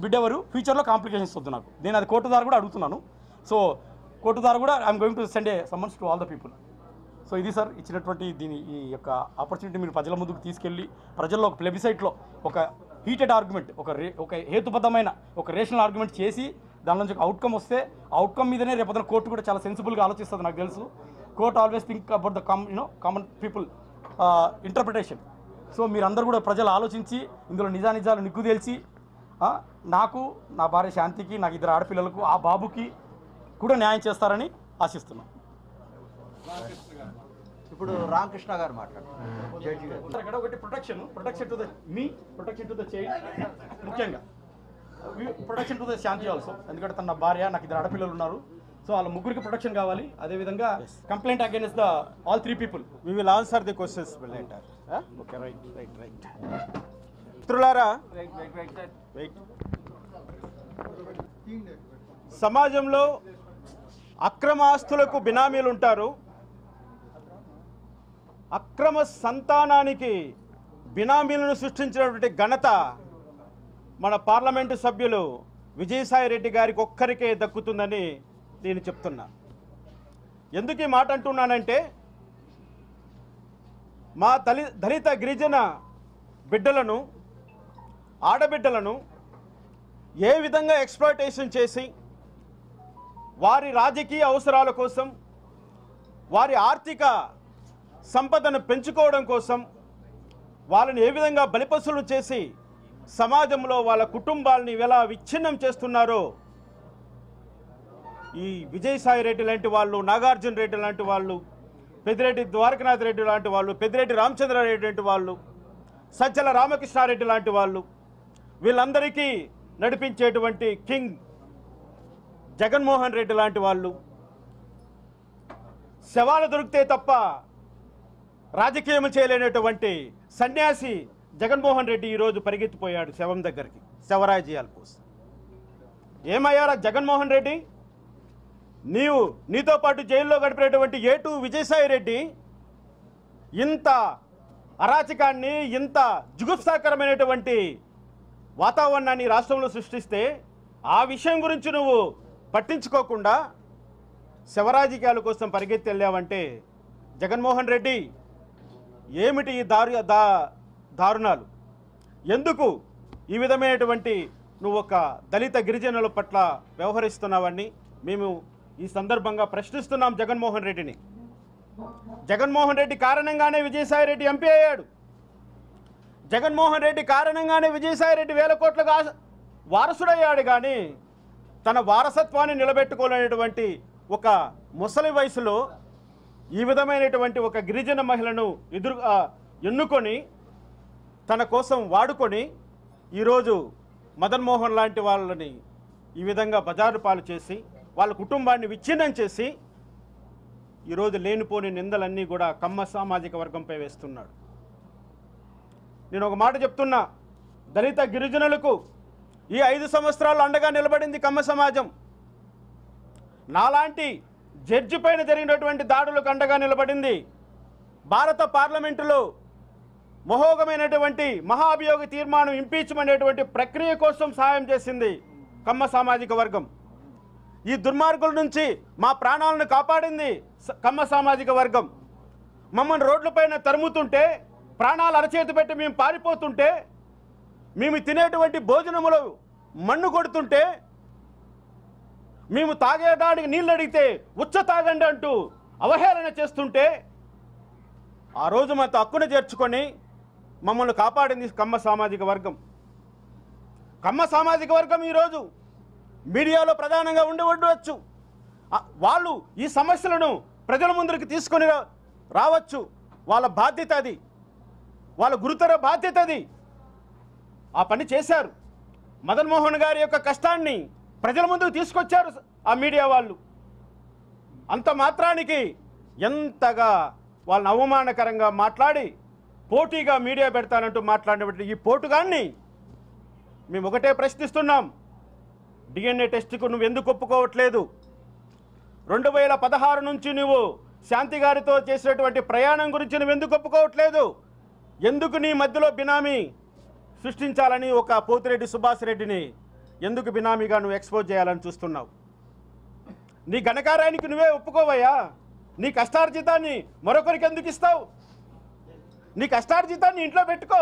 బిడ్డెవరు, ఫ్యూచర్లో కాంప్లికేషన్స్ వద్దు నాకు. నేను అది కోర్టు ద్వారా కూడా అడుగుతున్నాను. సో కోర్టు ద్వారా కూడా I'm going to send a summons to all the people. So ఇది సార్ ఇచ్చినటువంటి ఈ యొక్క ఆపర్చునిటీ మీరు ప్రజల ముందుకు తీసుకెళ్ళి, ప్రజల్లో ఒక ప్లెబిసైట్లో ఒక హీటెడ్ ఆర్గ్యుమెంట్, ఒక హేతుబద్ధమైన ఒక రేషనల్ ఆర్గ్యుమెంట్ చేసి దాని నుంచి ఒక అవుట్కమ్ వస్తే, అవుట్కమ్ మీదనే రేపొద్దున కోర్టు కూడా చాలా సెన్సిబుల్గా ఆలోచిస్తుంది. నాకు తెలుసు court always think about the common people interpretation. So మీరందరూ కూడా ప్రజలు ఆలోచించి ఇందులో నిజాలు నిగ్గు తేల్చి నాకు, నా భార్య శాంతికి, నాకు 2 ఆడపిల్లలకు, ఆ బాబుకి కూడా న్యాయం చేస్తారని ఆశిస్తున్నాం. ఇప్పుడు రామకృష్ణ గారు మాట్లాడుతున్నారు. ఇక్కడ ఒకటి ప్రొటెక్షన్ టు ద చైల్డ్, ముఖ్యంగా protection to the Shanti also. ఎందుకంటే తన భార్య, నాకు 2 ఆడపిల్లలు ఉన్నారు. సో వాళ్ళ ముగ్గురికి ప్రొటెక్షన్ కావాలి. అదేవిధంగా complaint against the all 3 people. We will answer the questions later. Okay, right. మిత్రులారా, సమాజంలో అక్రమ ఆస్తులకు బినామీలు ఉంటారు. అక్రమ సంతానానికి బినామీలను సృష్టించినటువంటి ఘనత మన పార్లమెంటు సభ్యులు విజయసాయిరెడ్డి గారికి ఒక్కరికే దక్కుతుందని నేను చెప్తున్నా. ఎందుకు ఈ మాట అంటున్నానంటే, మా దళిత గిరిజన బిడ్డలను, ఆడబిడ్డలను ఏ విధంగా ఎక్స్‌ప్లాయిటేషన్ చేసి వారి రాజకీయ అవసరాల కోసం, వారి ఆర్థిక సంపదను పెంచుకోవడం కోసం వాళ్ళని ఏ విధంగా బలిపశులు చేసి సమాజంలో వాళ్ళ కుటుంబాలని ఎలా విచ్ఛిన్నం చేస్తున్నారో ఈ విజయసాయి రెడ్డి లాంటి వాళ్ళు, నాగార్జున రెడ్డి లాంటి వాళ్ళు, పెద్దిరెడ్డి ద్వారకనాథ్ రెడ్డి లాంటి వాళ్ళు, పెద్దిరెడ్డి రామచంద్రారెడ్డి లాంటి వాళ్ళు, సజ్జల రామకృష్ణారెడ్డి లాంటి వాళ్ళు, వీళ్ళందరికీ నడిపించేటువంటి కింగ్ జగన్మోహన్ రెడ్డి లాంటి వాళ్ళు శవాలు దొరికితే తప్ప రాజకీయం చేయలేనటువంటి సన్యాసి జగన్మోహన్ రెడ్డి ఈరోజు పరిగెత్తిపోయాడు శవం దగ్గరికి, శవరాజీయాల కోసం. ఏమయ్యారా జగన్మోహన్ రెడ్డి? నీతో పాటు జైల్లో గడిపినటువంటి A2 విజయసాయి రెడ్డి ఇంత అరాచకాన్ని, ఇంత జుగుప్సాకరమైనటువంటి వాతావరణాన్ని రాష్ట్రంలో సృష్టిస్తే ఆ విషయం గురించి నువ్వు పట్టించుకోకుండా శవరాజకీయాల కోసం పరిగెత్తి వెళ్ళావంటే జగన్మోహన్ రెడ్డి ఏమిటి ఈ దారుణాలు? ఎందుకు ఈ విధమైనటువంటి నువ్వు ఒక దళిత గిరిజనుల పట్ల వ్యవహరిస్తున్నావని మేము ఈ సందర్భంగా ప్రశ్నిస్తున్నాం జగన్మోహన్ రెడ్డిని. జగన్మోహన్ రెడ్డి కారణంగానే విజయసాయి రెడ్డి ఎంపీ అయ్యాడు. జగన్మోహన్ రెడ్డి కారణంగానే విజయసాయి రెడ్డి 1000 కోట్లకు వారసుడయ్యాడు. కానీ తన వారసత్వాన్ని నిలబెట్టుకోలేనటువంటి ఒక ముసలి వయసులో ఈ విధమైనటువంటి ఒక గిరిజన మహిళను ఎన్నుకొని తన కోసం వాడుకొని ఈరోజు మదన్మోహన్ లాంటి వాళ్ళని ఈ విధంగా బజారు పాలు చేసి వాళ్ళ కుటుంబాన్ని విచ్ఛిన్నం చేసి ఈరోజు లేనిపోని నిందలన్నీ కూడా కమ్మ సామాజిక వర్గంపై వేస్తున్నాడు. నేను ఒక మాట చెప్తున్నా, దళిత గిరిజనులకు ఈ 5 సంవత్సరాలు అండగా నిలబడింది కమ్మ సమాజం. నాలాంటి జడ్జి పైన జరిగినటువంటి దాడులకు అండగా నిలబడింది. భారత పార్లమెంటులో మహోగమైనటువంటి మహాభియోగ తీర్మానం, ఇంపీచ్మెంట్ అనేటువంటి ప్రక్రియ కోసం సహాయం చేసింది కమ్మ సామాజిక వర్గం. ఈ దుర్మార్గుల నుంచి మా ప్రాణాలను కాపాడింది కమ్మ సామాజిక వర్గం. మమ్మల్ని రోడ్లపైన తరుముతుంటే, ప్రాణాలు అరచేతి పెట్టి మేము పారిపోతుంటే, మేము తినేటువంటి భోజనములో మన్ను కొడుతుంటే, మేము తాగేయడానికి నీళ్ళు అడిగితే ఉచ్చ తాగండి అంటూ అవహేళన చేస్తుంటే ఆ రోజు మా హక్కును చేర్చుకొని మమ్మల్ని కాపాడింది కమ్మ సామాజిక వర్గం. కమ్మ సామాజిక వర్గం ఈరోజు మీడియాలో ప్రధానంగా ఉండవచ్చు. వాళ్ళు ఈ సమస్యలను ప్రజల ముందుకు తీసుకొని రావచ్చు. వాళ్ళ బాధ్యత అది, వాళ్ళ గురుతర బాధ్యత అది. ఆ పని చేశారు. మదన్మోహన్ గారి యొక్క కష్టాన్ని ప్రజల ముందుకు తీసుకొచ్చారు ఆ మీడియా వాళ్ళు. అంత మాత్రానికి ఎంతగా వాళ్ళని అవమానకరంగా మాట్లాడి పోటీగా మీడియా పెడతానంటూ మాట్లాడినటువంటి ఈ పోటుగాన్ని మేము ఒకటే ప్రశ్నిస్తున్నాం. DNA టెస్ట్కు నువ్వు ఎందుకు ఒప్పుకోవట్లేదు? 2016 నుంచి నువ్వు శాంతి గారితో చేసినటువంటి ప్రయాణం గురించి నువ్వు ఎందుకు ఒప్పుకోవట్లేదు? ఎందుకు నీ మధ్యలో బినామీ సృష్టించాలని ఒక పోతిరెడ్డి సుభాష్ రెడ్డిని ఎందుకు బినామీగా నువ్వు ఎక్స్పోజ్ చేయాలని చూస్తున్నావు? నీ ఘనకార్యానికి నువ్వే ఒప్పుకోవయ్యా. నీ కష్టార్జితాన్ని మరొకరికి ఎందుకు ఇస్తావు? నీ కష్టార్జితాన్ని ఇంట్లో పెట్టుకో.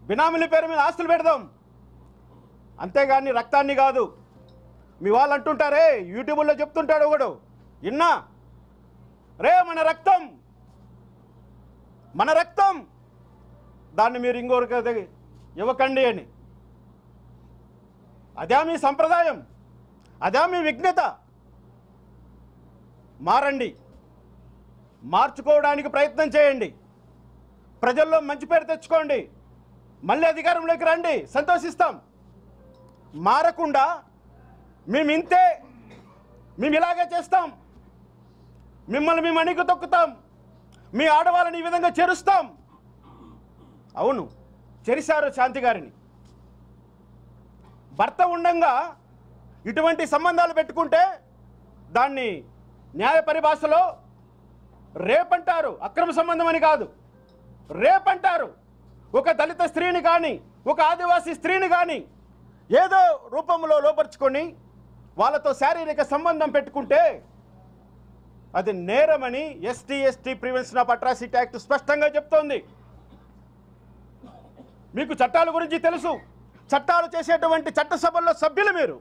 బినామీల పేరు మీద ఆస్తులు పెడదాం, అంతేగాని రక్తాన్ని కాదు. మీ వాళ్ళు అంటుంటారే, యూట్యూబ్లో చెప్తుంటాడు ఒకడు, ఇన్నా రే మన రక్తం దాన్ని మీరు ఇంకొకరికి ఇవ్వకండి అని. అదే మీ సంప్రదాయం, అదే మీ విఘ్నత. మారండి, మార్చుకోవడానికి ప్రయత్నం చేయండి, ప్రజల్లో మంచి పేరు తెచ్చుకోండి, మళ్ళీ అధికారంలోకి రండి, సంతోషిస్తాం. మారకుండా మేము ఇంతే, మేము ఇలాగే చేస్తాం, మిమ్మల్ని మేము అణిగి తొక్కుతాం, మీ ఆడవాళ్ళని ఈ విధంగా చేరుస్తాం. అవును, చేరిశారు శాంతి గారిని. భర్త ఉండంగా ఇటువంటి సంబంధాలు పెట్టుకుంటే దాన్ని న్యాయ పరిభాషలో రేపంటారు. అక్రమ సంబంధం అని కాదు, రేపంటారు. ఒక దళిత స్త్రీని కానీ, ఒక ఆదివాసీ స్త్రీని కానీ ఏదో రూపంలో లోపరుచుకొని వాళ్ళతో శారీరక సంబంధం పెట్టుకుంటే అది నేరమని ST prevention of atrocity act స్పష్టంగా చెప్తోంది. మీకు చట్టాల గురించి తెలుసు, చట్టాలు చేసేటువంటి చట్టసభల్లో సభ్యులు మీరు.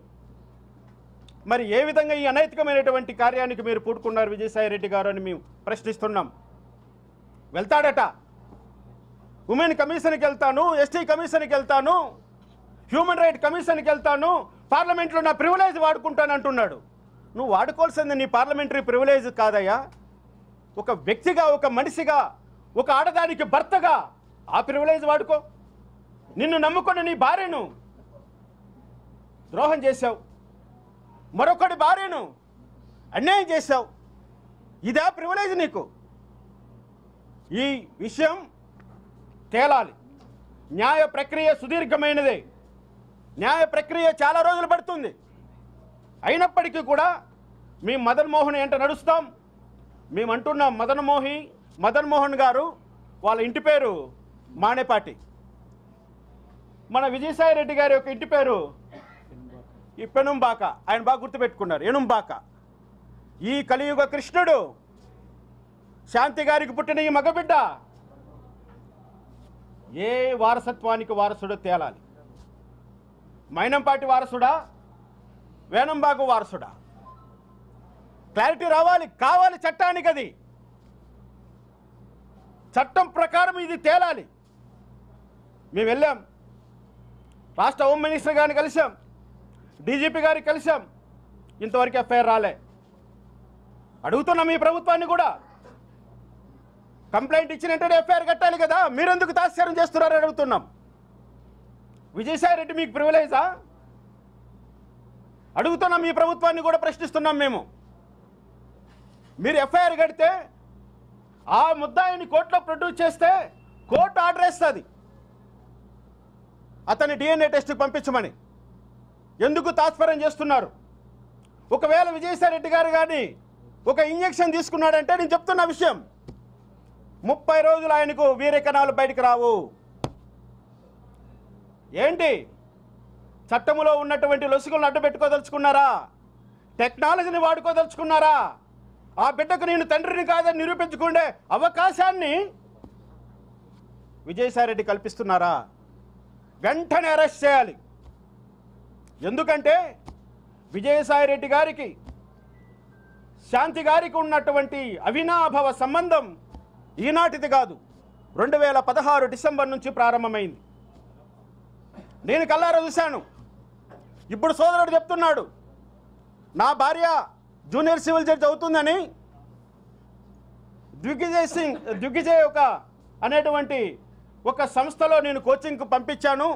మరి ఏ విధంగా ఈ అనైతికమైనటువంటి కార్యానికి మీరు పూడుకున్నారు విజయసాయిరెడ్డి గారు అని మేము ప్రశ్నిస్తున్నాం. వెళ్తాడట, ఉమెన్ కమిషన్కి వెళ్తాను, ఎస్టీ కమిషన్కి వెళ్తాను, హ్యూమన్ రైట్ కమిషన్కి వెళ్తాను, పార్లమెంట్లో నా ప్రివిలేజ్ వాడుకుంటాను అంటున్నాడు. నువ్వు వాడుకోవాల్సింది నీ పార్లమెంటరీ ప్రివిలేజ్ కాదయ్యా. ఒక వ్యక్తిగా, ఒక మనిషిగా, ఒక ఆడదానికి భర్తగా ఆ ప్రివిలేజ్ వాడుకో. నిన్ను నమ్ముకున్న నీ భార్యను ద్రోహం చేశావు, మరొకటి భార్యను అన్యాయం చేశావు. ఇదే ప్రివిలేజ్ నీకు. ఈ విషయం తేలాలి. న్యాయ ప్రక్రియ సుదీర్ఘమైనదే, న్యాయ ప్రక్రియ చాలా రోజులు పడుతుంది. అయినప్పటికీ కూడా మీ మదన్ మోహన్ ఎంట నడుస్తాం. మేము అంటున్నాం, మదన్ మోహన్ గారు వాళ్ళ ఇంటి పేరు మానేపాటి, మన విజయసాయిరెడ్డి గారి యొక్క ఇంటి పేరు ఈ పెనుంబాక. ఆయన బాగా గుర్తుపెట్టుకున్నారు, ఎనుంబాక. ఈ కలియుగ కృష్ణుడు శాంతి గారికి పుట్టిన ఈ మగబిడ్డ ఏ వారసత్వానికి వారసుడో తేలాలి. మైనంపాటి వారసుడా, వేణంబాగు వారసుడా? క్లారిటీ రావాలి, కావాలి చట్టానికి. అది చట్టం ప్రకారం ఇది తేలాలి. మేము వెళ్ళాం, రాష్ట్ర హోమ్ మినిస్టర్ గారిని కలిసాం, డీజీపీ గారికి కలిసాం, ఇంతవరకు ఎఫ్ఐఆర్ రాలే. అడుగుతున్నాం ఈ ప్రభుత్వాన్ని కూడా, కంప్లైంట్ ఇచ్చిన వెంటనే ఎఫ్ఐఆర్ కట్టాలి కదా, మీరెందుకు తాత్సారం చేస్తున్నారని అడుగుతున్నాం. విజయసాయిరెడ్డి మీకు ప్రివిలేజా? అడుగుతున్నాం, ఈ ప్రభుత్వాన్ని కూడా ప్రశ్నిస్తున్నాం మేము. మీరు ఎఫ్ఐఆర్ కడితే ఆ ముద్దాయిని కోర్టులో ప్రొడ్యూస్ చేస్తే కోర్టు ఆర్డర్ వేస్తుంది అతని DNA టెస్ట్కి పంపించమని. ఎందుకు తాత్పర్యం చేస్తున్నారు? ఒకవేళ విజయసాయిరెడ్డి గారు కానీ ఒక ఇంజెక్షన్ తీసుకున్నాడంటే, నేను చెప్తున్న విషయం, 30 రోజులు ఆయనకు వీర్యకణాలు బయటకు రావు. ఏంటి, చట్టములో ఉన్నటువంటి లొసుగులను అడ్డుపెట్టుకోదలుచుకున్నారా? టెక్నాలజీని వాడుకోదలుచుకున్నారా? ఆ బిడ్డకు నేను తండ్రిని కాదని నిరూపించుకునే అవకాశాన్ని విజయసాయిరెడ్డి కల్పిస్తున్నారా? వెంటనే అరెస్ట్ చేయాలి. ఎందుకంటే విజయసాయిరెడ్డి గారికి శాంతి గారికి ఉన్నటువంటి అవినాభావ సంబంధం ఈనాటిది కాదు, 2016 డిసెంబర్ నుంచి ప్రారంభమైంది. నేను కల్లారా చూశాను. ఇప్పుడు సోదరుడు చెప్తున్నాడు, నా భార్య జూనియర్ సివిల్ జడ్జి అవుతుందని దిగ్విజయ్ అనేటువంటి ఒక సంస్థలో నేను కోచింగ్కి పంపించాను.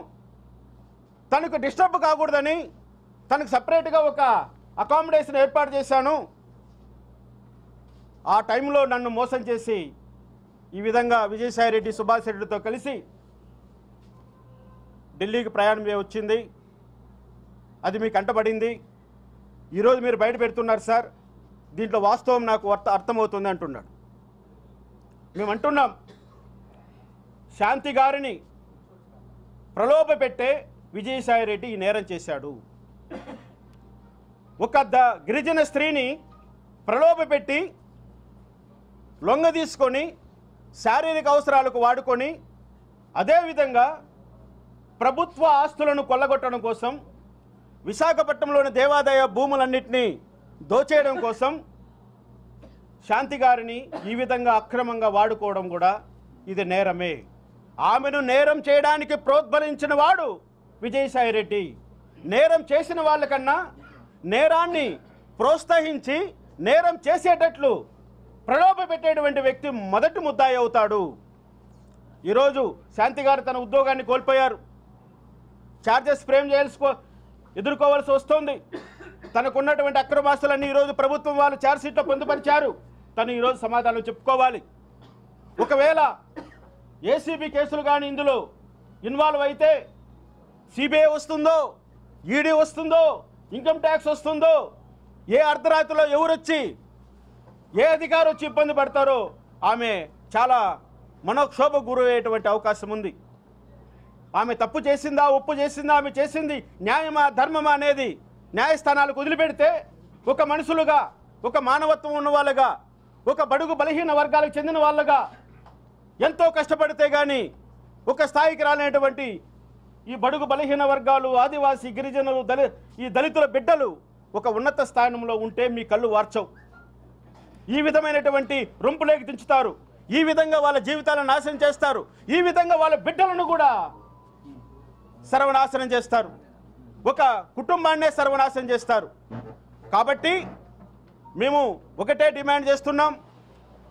తనకు డిస్టర్బ్ కాకూడదని తనకు సపరేట్గా ఒక అకామిడేషన్ ఏర్పాటు చేశాను. ఆ టైంలో నన్ను మోసం చేసి ఈ విధంగా విజయసాయిరెడ్డి సుభాష్ రెడ్డితో కలిసి ఢిల్లీకి ప్రయాణం వచ్చింది. అది మీకు అంటబడింది. ఈరోజు మీరు బయట పెడుతున్నారు సార్, దీంట్లో వాస్తవం నాకు అర్థమవుతుంది అంటున్నాడు. మేము అంటున్నాం, శాంతి గారిని ప్రలోభ పెట్టే విజయసాయిరెడ్డి ఈ నేరం చేశాడు. ఒక గిరిజన స్త్రీని ప్రలోభ పెట్టి లొంగ తీసుకొని శారీరక అవసరాలకు వాడుకొని, అదేవిధంగా ప్రభుత్వ ఆస్తులను కొల్లగొట్టడం కోసం, విశాఖపట్నంలోని దేవాదాయ భూములన్నింటినీ దోచేయడం కోసం శాంతి గారిని ఈ విధంగా అక్రమంగా వాడుకోవడం కూడా ఇది నేరమే. ఆమెను నేరం చేయడానికి ప్రోద్బలించిన వాడు విజయసాయిరెడ్డి. నేరం చేసిన వాళ్ళకన్నా నేరాన్ని ప్రోత్సహించి నేరం చేసేటట్లు ప్రలోభ పెట్టేటువంటి వ్యక్తి మొదటి ముద్దాయి అవుతాడు. ఈరోజు శాంతి గారు తన ఉద్యోగాన్ని కోల్పోయారు. ఛార్జెస్ ఫ్రేమ్ ఎదుర్కోవాల్సి వస్తుంది. తనకున్నటువంటి అక్రమాస్తులన్నీ ఈరోజు ప్రభుత్వం వాళ్ళు ఛార్జ్షీట్లో పొందుపరిచారు. తను ఈరోజు సమాధానం చెప్పుకోవాలి. ఒకవేళ ఏసీబీ కేసులు కానీ ఇందులో ఇన్వాల్వ్ అయితే సిబిఐ వస్తుందో, ఈడీ వస్తుందో, ఇన్కమ్ ట్యాక్స్ వస్తుందో, ఏ అర్ధరాత్రిలో ఎవరొచ్చి ఏ అధికారి వచ్చి ఇబ్బంది పడతారో ఆమె చాలా మనోక్షోభకు గురయ్యేటువంటి అవకాశం ఉంది. ఆమె తప్పు చేసిందా, ఒప్పు చేసిందా, ఆమె చేసింది న్యాయమా, ధర్మమా అనేది న్యాయస్థానాలకు వదిలిపెడితే ఒక మనుషులుగా, ఒక మానవత్వం ఉన్న వాళ్ళగా ఒక బడుగు బలహీన వర్గాలకు చెందిన వాళ్ళగా ఎంతో కష్టపడితే కానీ ఒక స్థాయికి రాలేనటువంటి ఈ బడుగు బలహీన వర్గాలు, ఆదివాసీ, గిరిజనులు, ఈ దళితుల బిడ్డలు ఒక ఉన్నత స్థానంలో ఉంటే మీ కళ్ళు వార్చవు. ఈ విధమైనటువంటి రొంపులేకి దించుతారు, ఈ విధంగా వాళ్ళ జీవితాలను నాశనం చేస్తారు, ఈ విధంగా వాళ్ళ బిడ్డలను కూడా సర్వనాశనం చేస్తారు, ఒక కుటుంబాన్నే సర్వనాశనం చేస్తారు. కాబట్టి మేము ఒకటే డిమాండ్ చేస్తున్నాం,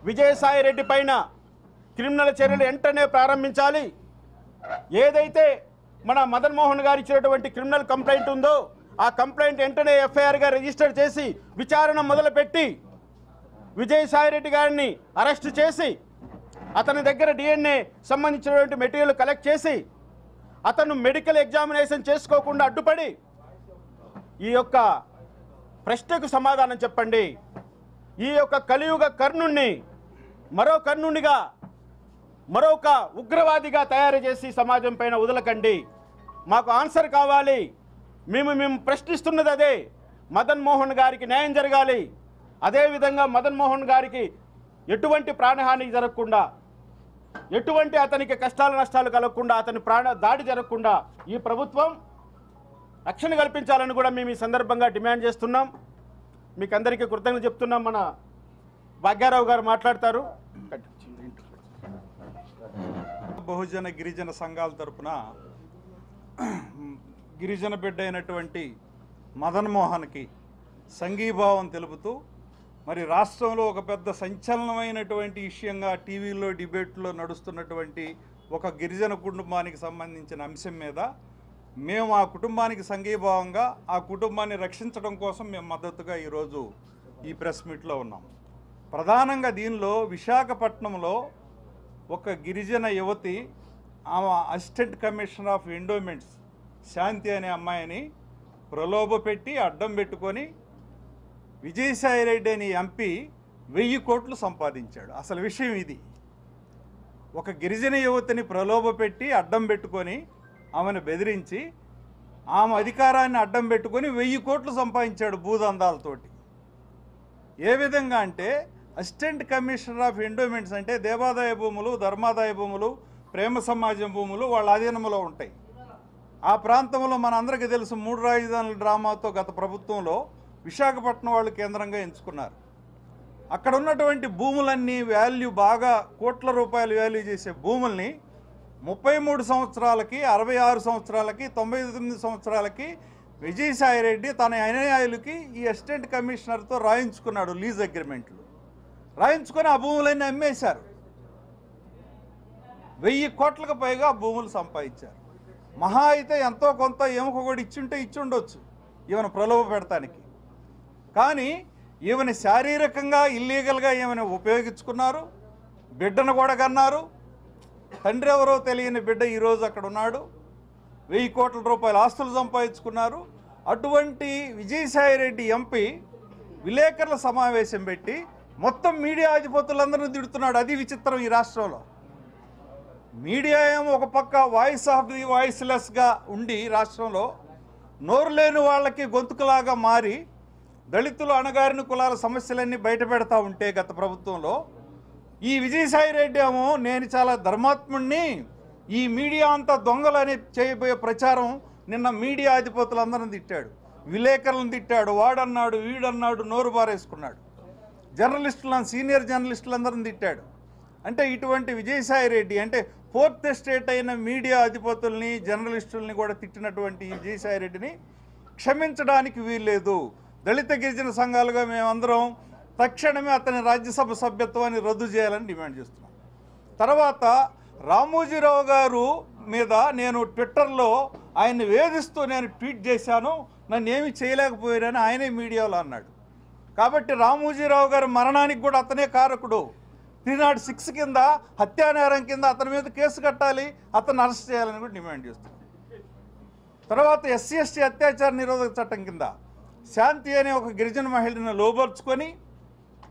విజయసాయి రెడ్డి పైన క్రిమినల్ చర్యలు వెంటనే ప్రారంభించాలి. ఏదైతే మన మదన్ మోహన్ గారు ఇచ్చినటువంటి క్రిమినల్ కంప్లైంట్ ఉందో ఆ కంప్లైంట్ వెంటనే ఎఫ్ఐఆర్గా రిజిస్టర్ చేసి విచారణ మొదలుపెట్టి విజయసాయి రెడ్డి గారిని అరెస్ట్ చేసి అతని దగ్గర DNA సంబంధించినటువంటి మెటీరియల్ కలెక్ట్ చేసి అతను మెడికల్ ఎగ్జామినేషన్ చేసుకోకుండా అడ్డుపడి ఈ యొక్క ప్రశ్నకు సమాధానం చెప్పండి. ఈ యొక్క కలియుగ కర్ణుణ్ణి మరో కర్ణునిగా, మరొక ఉగ్రవాదిగా తయారు చేసి సమాజం పైన వదలకండి. మాకు ఆన్సర్ కావాలి. మేము ప్రశ్నిస్తున్నది అదే. మదన్ మోహన్ గారికి న్యాయం జరగాలి. అదేవిధంగా మదన్ మోహన్ గారికి ఎటువంటి ప్రాణహాని జరగకుండా, ఎటువంటి అతనికి కష్టాలు నష్టాలు కలగకుండా, అతని ప్రాణ దాడి జరగకుండా ఈ ప్రభుత్వం రక్షణ కల్పించాలని కూడా మేము ఈ సందర్భంగా డిమాండ్ చేస్తున్నాం. మీకు అందరికీ కృతజ్ఞతలు చెప్తున్నాం. మన భాగ్యారావు గారు మాట్లాడతారు. బహుజన గిరిజన సంఘాల తరపున గిరిజన బిడ్డ అయినటువంటి మదన్ మోహన్కి సంఘీభావం తెలుపుతూ, మరి రాష్ట్రంలో ఒక పెద్ద సంచలనమైనటువంటి విషయంగా టీవీలో డిబేట్లో నడుస్తున్నటువంటి ఒక గిరిజన కుటుంబానికి సంబంధించిన అంశం మీద మేము ఆ కుటుంబానికి సంఘీభావంగా ఆ కుటుంబాన్ని రక్షించడం కోసం మేము మద్దతుగా ఈరోజు ఈ ప్రెస్ మీట్లో ఉన్నాం. ప్రధానంగా దీనిలో విశాఖపట్నంలో ఒక గిరిజన యువతి, ఆమె అసిస్టెంట్ కమిషనర్ ఆఫ్ ఎండోమెంట్స్ శాంతి అనే అమ్మాయిని ప్రలోభపెట్టి అడ్డం పెట్టుకొని విజయసాయి రెడ్డి అని ఎంపీ 1000 కోట్లు సంపాదించాడు. అసలు విషయం ఇది. ఒక గిరిజన యువతిని ప్రలోభపెట్టి అడ్డం పెట్టుకొని ఆమెను బెదిరించి ఆమె అధికారాన్ని అడ్డం పెట్టుకొని 1000 కోట్లు సంపాదించాడు భూదందాలతోటి. ఏ విధంగా అంటే అసిస్టెంట్ కమిషనర్ ఆఫ్ ఎండోమెంట్స్ అంటే దేవాదాయ భూములు, ధర్మాదాయ భూములు, ప్రేమ సమాజం భూములు వాళ్ళ ఆధీనంలో ఉంటాయి. ఆ ప్రాంతంలో మనందరికీ తెలుసు 3 రాజధానుల డ్రామాతో గత ప్రభుత్వంలో విశాఖపట్నం వాళ్ళు కేంద్రంగా ఎంచుకున్నారు. అక్కడ ఉన్నటువంటి భూములన్నీ వాల్యూ బాగా కోట్ల రూపాయలు వాల్యూ చేసే భూముల్ని 33 సంవత్సరాలకి, 66 సంవత్సరాలకి, 99 సంవత్సరాలకి విజయసాయి రెడ్డి తన అనుయాయులకి ఈ అసిస్టెంట్ కమిషనర్తో రాయించుకున్నాడు. లీజ్ అగ్రిమెంట్లు రాయించుకొని ఆ భూములన్నీ అమ్మేశారు. 1000 కోట్లకు పైగా భూములు సంపాదించారు. మహా అయితే ఎంతో కొంత ఎముక కూడా ఇచ్చి ఉండొచ్చు ఈమెను ప్రలోభ పెడతానికి. కానీ ఈమెను శారీరకంగా ఇల్లీగల్గా ఈమెను ఉపయోగించుకున్నారు. బిడ్డను కూడా కన్నారు. తండ్రి ఎవరో తెలియని బిడ్డ ఈరోజు అక్కడ ఉన్నాడు. 1000 కోట్ల రూపాయల ఆస్తులు సంపాదించుకున్నారు. అటువంటి విజయసాయి రెడ్డి ఎంపీ విలేకరుల సమావేశం పెట్టి మొత్తం మీడియా అధిపతులందరినీ తిడుతున్నాడు. అది విచిత్రం. ఈ రాష్ట్రంలో మీడియా ఏమో ఒక పక్క వాయిస్ ఆఫ్ ది వాయిస్లెస్గా ఉండి రాష్ట్రంలో నోరు లేని వాళ్ళకి గొంతుకులాగా మారి దళితులు, అణగారిన కులాల సమస్యలన్నీ బయట పెడతా ఉంటే గత ప్రభుత్వంలో ఈ విజయసాయి రెడ్డి ఏమో నేను చాలా ధర్మాత్ముడిని, ఈ మీడియా అంతా దొంగలని చేయబోయే ప్రచారం నిన్న మీడియా అధిపతులందరిని తిట్టాడు, విలేకరులను తిట్టాడు, వాడన్నాడు, వీడన్నాడు, నోరు బారేసుకున్నాడు. జర్నలిస్టులను, సీనియర్ జర్నలిస్టులందరిని తిట్టాడు. అంటే ఇటువంటి విజయసాయి రెడ్డి అంటే 4th ఎస్టేట్ అయిన మీడియా అధిపతుల్ని, జర్నలిస్టుల్ని కూడా తిట్టినటువంటి విజయసాయి రెడ్డిని క్షమించడానికి వీల్లేదు. దళిత గిరిజన సంఘాలుగా మేమందరం తక్షణమే అతని రాజ్యసభ సభ్యత్వాన్ని రద్దు చేయాలని డిమాండ్ చేస్తున్నాం. తర్వాత రామోజీరావు గారు మీద నేను ట్విట్టర్లో ఆయన్ని వేధిస్తూ నేను ట్వీట్ చేశాను, నన్ను ఏమి చేయలేకపోయారని ఆయనే మీడియాలో అన్నాడు. కాబట్టి రామోజీరావు గారి మరణానికి కూడా అతనే కారకుడు. 306 కింద హత్యానేరం కింద అతని మీద కేసు కట్టాలి, అతన్ని అరెస్ట్ చేయాలని కూడా డిమాండ్ చేస్తున్నాం. తర్వాత SC/ST అత్యాచార నిరోధక చట్టం కింద శాంతి అనే ఒక గిరిజన మహిళను లోబర్చుకొని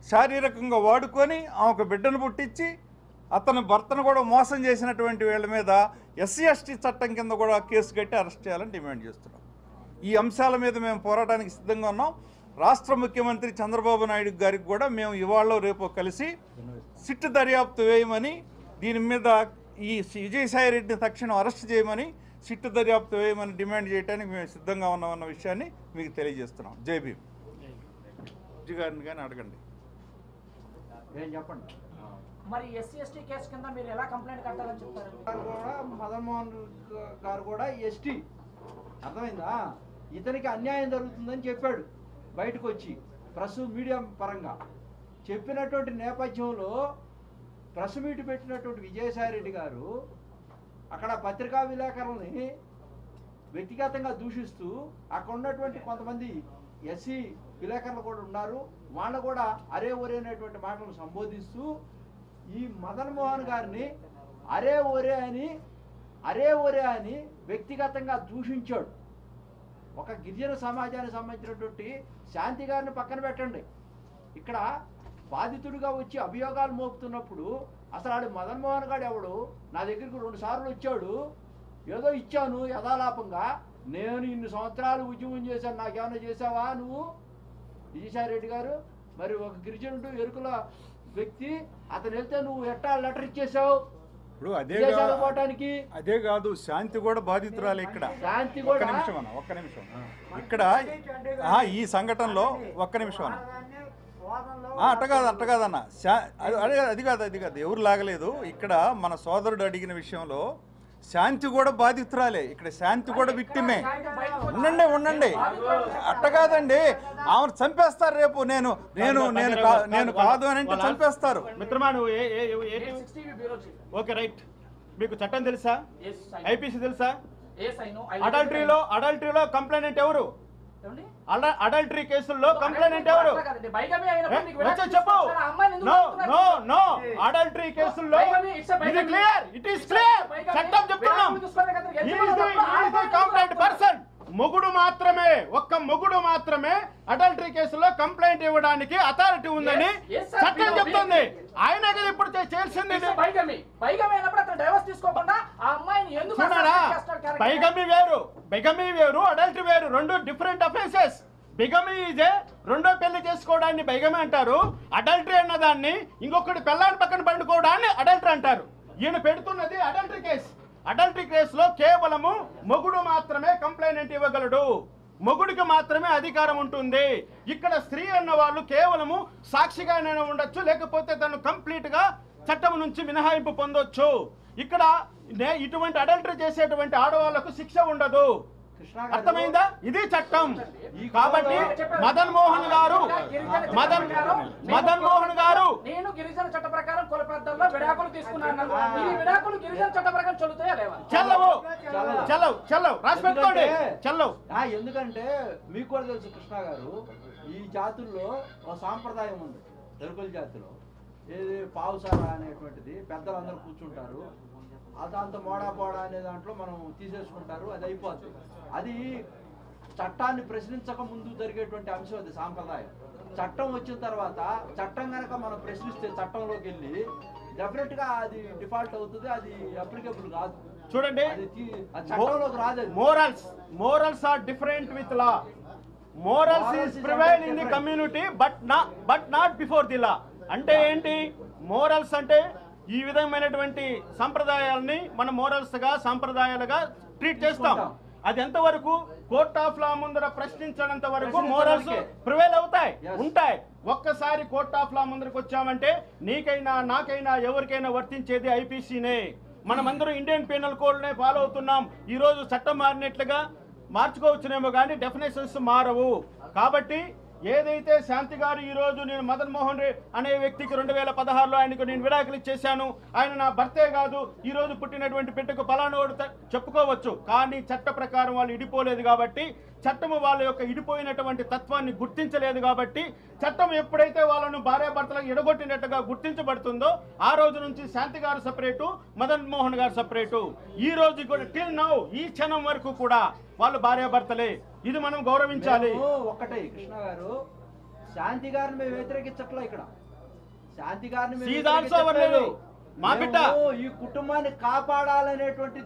శారీరకంగా వాడుకొని ఆమెకు బిడ్డను పుట్టించి అతని భర్తను కూడా మోసం చేసినటువంటి వీళ్ళ మీద SC/ST చట్టం కింద కూడా కేసు కట్టి అరెస్ట్ చేయాలని డిమాండ్ చేస్తున్నాం. ఈ అంశాల మీద మేము పోరాటానికి సిద్ధంగా ఉన్నాం. రాష్ట్ర ముఖ్యమంత్రి చంద్రబాబు నాయుడు గారికి కూడా మేము ఇవాళ రేపు కలిసి సిట్ దర్యాప్తు వేయమని, దీని మీద ఈ విజయసాయి రెడ్డిని తక్షణం అరెస్ట్ చేయమని, సిట్ దర్యాప్తు వేయమని డిమాండ్ చేయడానికి మేము సిద్ధంగా ఉన్నామన్న విషయాన్ని మీకు తెలియజేస్తున్నాం. జై భీమ్. గారిని కానీ అడగండి. ఏం చెప్పండి. మరి ఎస్సీ ఎస్టీ కేసు కింద మీరు ఎలా కంప్లైంట్ కట్టాలని చెప్తారు? కూడా మదన్మోహన్ గారు కూడా ఎస్టీ, అర్థమైందా? ఇతనికి అన్యాయం జరుగుతుందని చెప్పాడు బయటకు వచ్చి ప్రెస్ మీడియా పరంగా చెప్పినటువంటి నేపథ్యంలో ప్రెస్ మీట్ పెట్టినటువంటి విజయసాయి రెడ్డి గారు అక్కడ పత్రికా విలేకరులని వ్యక్తిగతంగా దూషిస్తూ అక్కడ ఉన్నటువంటి కొంతమంది ఎస్సీ విలేకరులు కూడా ఉన్నారు, వాళ్ళు కూడా అరే ఒరే అనేటువంటి మాటలు సంబోధిస్తూ ఈ మదన్ మోహన్ గారిని అరే ఒరే అని వ్యక్తిగతంగా దూషించాడు. ఒక గిరిజన సమాజానికి సంబంధించినటువంటి శాంతి గారిని పక్కన పెట్టండి, ఇక్కడ బాధితుడిగా వచ్చి అభియోగాలు మోపుతున్నప్పుడు అసలు ఆడు మదన్ మోహన్ గారు ఎవడు? నా దగ్గరికి 2 సార్లు వచ్చాడు, ఏదో ఇచ్చాను యథాలాపంగా, నేను ఇన్ని సంవత్సరాలు ఉద్యమం చేశాను, నాకేమైనా చేసావా నువ్వు విజయసాయి రెడ్డి గారు? మరి ఒక గిరిజనుడు ఎరుకుల వ్యక్తి అతను వెళ్తే నువ్వు ఎట్టా లెటర్ ఇచ్చేసావు? ఇప్పుడు పోవటానికి అదే కాదు, శాంతి కూడా బాధితురాలు. ఇక్కడ శాంతి ఒక్క కూడా నిమిషం ఇక్కడ ఈ సంఘటనలో ఒక్క నిమిషం అట్ట కాదన్న, అది కాదు, ఎవరు లాగలేదు. ఇక్కడ మన సోదరుడు అడిగిన విషయంలో శాంతి కూడా బాధితురాలే, ఇక్కడ శాంతి కూడా విక్టిమే. ఉండండి, అట్ట కాదండి, ఆమెను చంపేస్తారు రేపు. నేను కాదు అని అంటే చంపేస్తారు. మిత్రమా నువ్వు ఓకే రైట్. మీకు చట్టం తెలుసా? ఐపీసీ తెలుసా? అడల్టరీలో కంప్లైంట్ ఎవరు? అడల్టరీ కేసుల్లో కంప్లైంట్ ఎవరు? చెప్పు. నో అడల్టరీ కేసుల్లో ఇది క్లియర్, ఇట్ ఈస్ క్లియర్. చట్టం చెప్తున్నాం. కంప్లైంట్ పర్సన్ మొగుడు మాత్రమే, ఒక్క మొగుడు మాత్రమే అడల్టరీ కేసులో కంప్లైంట్ ఇవ్వడానికి అథారిటీ ఉందని చట్టం చెప్తుంది. ఆయన కదా ఇప్పుడు చేయాల్సింది. బైగమీ వేరు, అడల్టరీ వేరు, 2 డిఫరెంట్ అఫెన్సెస్. బిగమీ ఈజే రెండో పెళ్లి చేసుకోవడాన్ని బైగమీ అంటారు, అడల్టరీ అన్నదాన్ని ఇంకొకటి పెళ్ళాన్ని పక్కన పండుకోవడాన్ని అడల్టరీ అంటారు. ఈయన పెడుతున్నది అడల్టరీ కేసు. అడల్టరీ కేసులో కేవలము మొగుడు మాత్రమే కంప్లైంట్ ఇవ్వగలడు, మొగుడికి మాత్రమే అధికారం ఉంటుంది. ఇక్కడ స్త్రీ అన్న వాళ్ళు కేవలము సాక్షిగానే ఉండొచ్చు, లేకపోతే తను కంప్లీట్ గా చట్టం నుంచి మినహాయింపు పొందొచ్చు. ఇక్కడ ఇటువంటి అడల్టరీ చేసేటువంటి ఆడవాళ్లకు శిక్ష ఉండదు. అర్థమైందా? ఇది చట్టం. కాబట్టి మదన్ మోహన్ గారు నేను గిరిజన చట్ట ప్రకారం కుల పెద్దల్లో విడాకులు తీసుకున్నాను. ఈ విడాకులు గిరిజన చట్ట ప్రకారం చెల్లుతాయా లేవా? చెల్లవు. రాసి పెట్టుకోండి, చెల్లవు. ఎందుకంటే మీకు కూడా తెలుసు కృష్ణ గారు, ఈ జాతుల్లో ఒక సాంప్రదాయం ఉంది ఎరుకల జాతిలో, ఏది పావుసారా అనేటువంటిది పెద్దలందరూ కూర్చుంటారు, అదంత మోడా అనే దాంట్లో మనం తీసేసుకుంటారు, అది అయిపోతుంది. అది చట్టాన్ని ప్రశ్నించక ముందు జరిగేటువంటి అంశం, అది సాంప్రదాయం. చట్టం వచ్చిన తర్వాత చట్టం కనుక మనం ప్రశ్నిస్తే చట్టంలోకి వెళ్ళి డెఫినెట్ గా అది డిఫాల్ట్ అవుతుంది, అది అప్లికబుల్ కాదు. చూడండి, చట్టంలోకి రాదు. Morals are different with law. Morals is prevail in the community but not before the law. అంటే ఏంటి? మోరల్స్ అంటే ఈ విధమైనటువంటి సంప్రదాయాలని మనం మోరల్స్ గా సంప్రదాయాలుగా ట్రీట్ చేస్తాం. అది ఎంతవరకు కోర్ట్ ఆఫ్ లా ముందర ప్రశ్నించినంత వరకు మోరల్స్ ప్రివైల్ ఉంటాయి. ఒక్కసారి కోర్ట్ ఆఫ్ లా ముందరకు వచ్చామంటే నీకైనా నాకైనా ఎవరికైనా వర్తించేది ఐపీసీనే. మనమందరం ఇండియన్ పీనల్ కోడ్నే ఫాలో అవుతున్నాం. ఈ రోజు చట్టం మారినట్లుగా మార్చుకోవచ్చునేమో కానీ డెఫినేషన్స్ మారవు. కాబట్టి ఏదైతే శాంతి గారు ఈ రోజు నేను మదన్ మోహన్ రెడ్డి అనే వ్యక్తికి 2016లో ఆయనకు నేను విడాకులు ఇచ్చేశాను, ఆయన నా భర్తే కాదు, ఈ రోజు పుట్టినటువంటి బిడ్డకు పలానోడు చెప్పుకోవచ్చు. కానీ చట్ట ప్రకారం వాళ్ళు ఇడిపోలేదు కాబట్టి, చట్టము వాళ్ళ యొక్క ఇడిపోయినటువంటి తత్వాన్ని గుర్తించలేదు కాబట్టి, చట్టం ఎప్పుడైతే వాళ్ళను భార్యాభర్తలకు ఎడగొట్టినట్టుగా గుర్తించబడుతుందో ఆ రోజు నుంచి శాంతి గారు సపరేటు, మదన్ మోహన్ గారు సపరేటు. ఈ రోజు కూడా టిల్ నౌ, ఈ క్షణం వరకు కూడా వాళ్ళు భార్యాభర్తలే. ఇది మనం గౌరవించాలి. ఒక్కటే కృష్ణ గారు, శాంతి గారిని మేము వ్యతిరేకించట్లా. ఇక్కడ శాంతి గారిని మా బిడ్డ ఈ కుటుంబాన్ని కాపాడాలనేటువంటి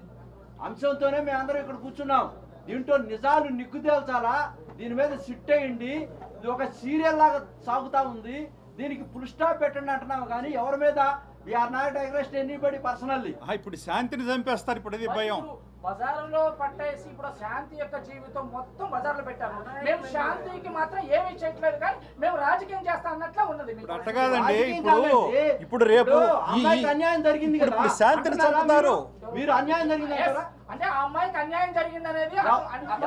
అంశంతోనే మేము అందరం ఇక్కడ కూర్చున్నాం. దీంట్లో నిజాలు నిగ్గు తేల్చాలా, దీని మీద సిట్ అయ్యండి, ఇది ఒక సీరియల్ లాగా సాగుతా ఉంది. దీనికి ఫుల్ స్టాప్ పెట్టండి అంటున్నాము కానీ ఎవరి మీద we're not arrest anybody personally. ఇప్పుడు శాంతిని చంపేస్తారు, ఇప్పుడు ఇది భయం. బజారులో పట్టేసి ఇప్పుడు శాంతి యొక్క జీవితం మొత్తం బజార్లో పెట్టాము. మేము శాంతికి మాత్రం ఏమీ చేయట్లేదు కానీ మేము రాజకీయం చేస్తా అన్నట్లా ఉన్నది. అట్ట కాదండి, ఇప్పుడు రేపు అమ్మాయికి అన్యాయం జరిగింది కదా, ఇప్పుడు శాంతిని చంపుతారు. మీరు అన్యాయం జరిగింది అంటారా? అంటే ఆ అమ్మాయికి అన్యాయం జరిగింది అనేది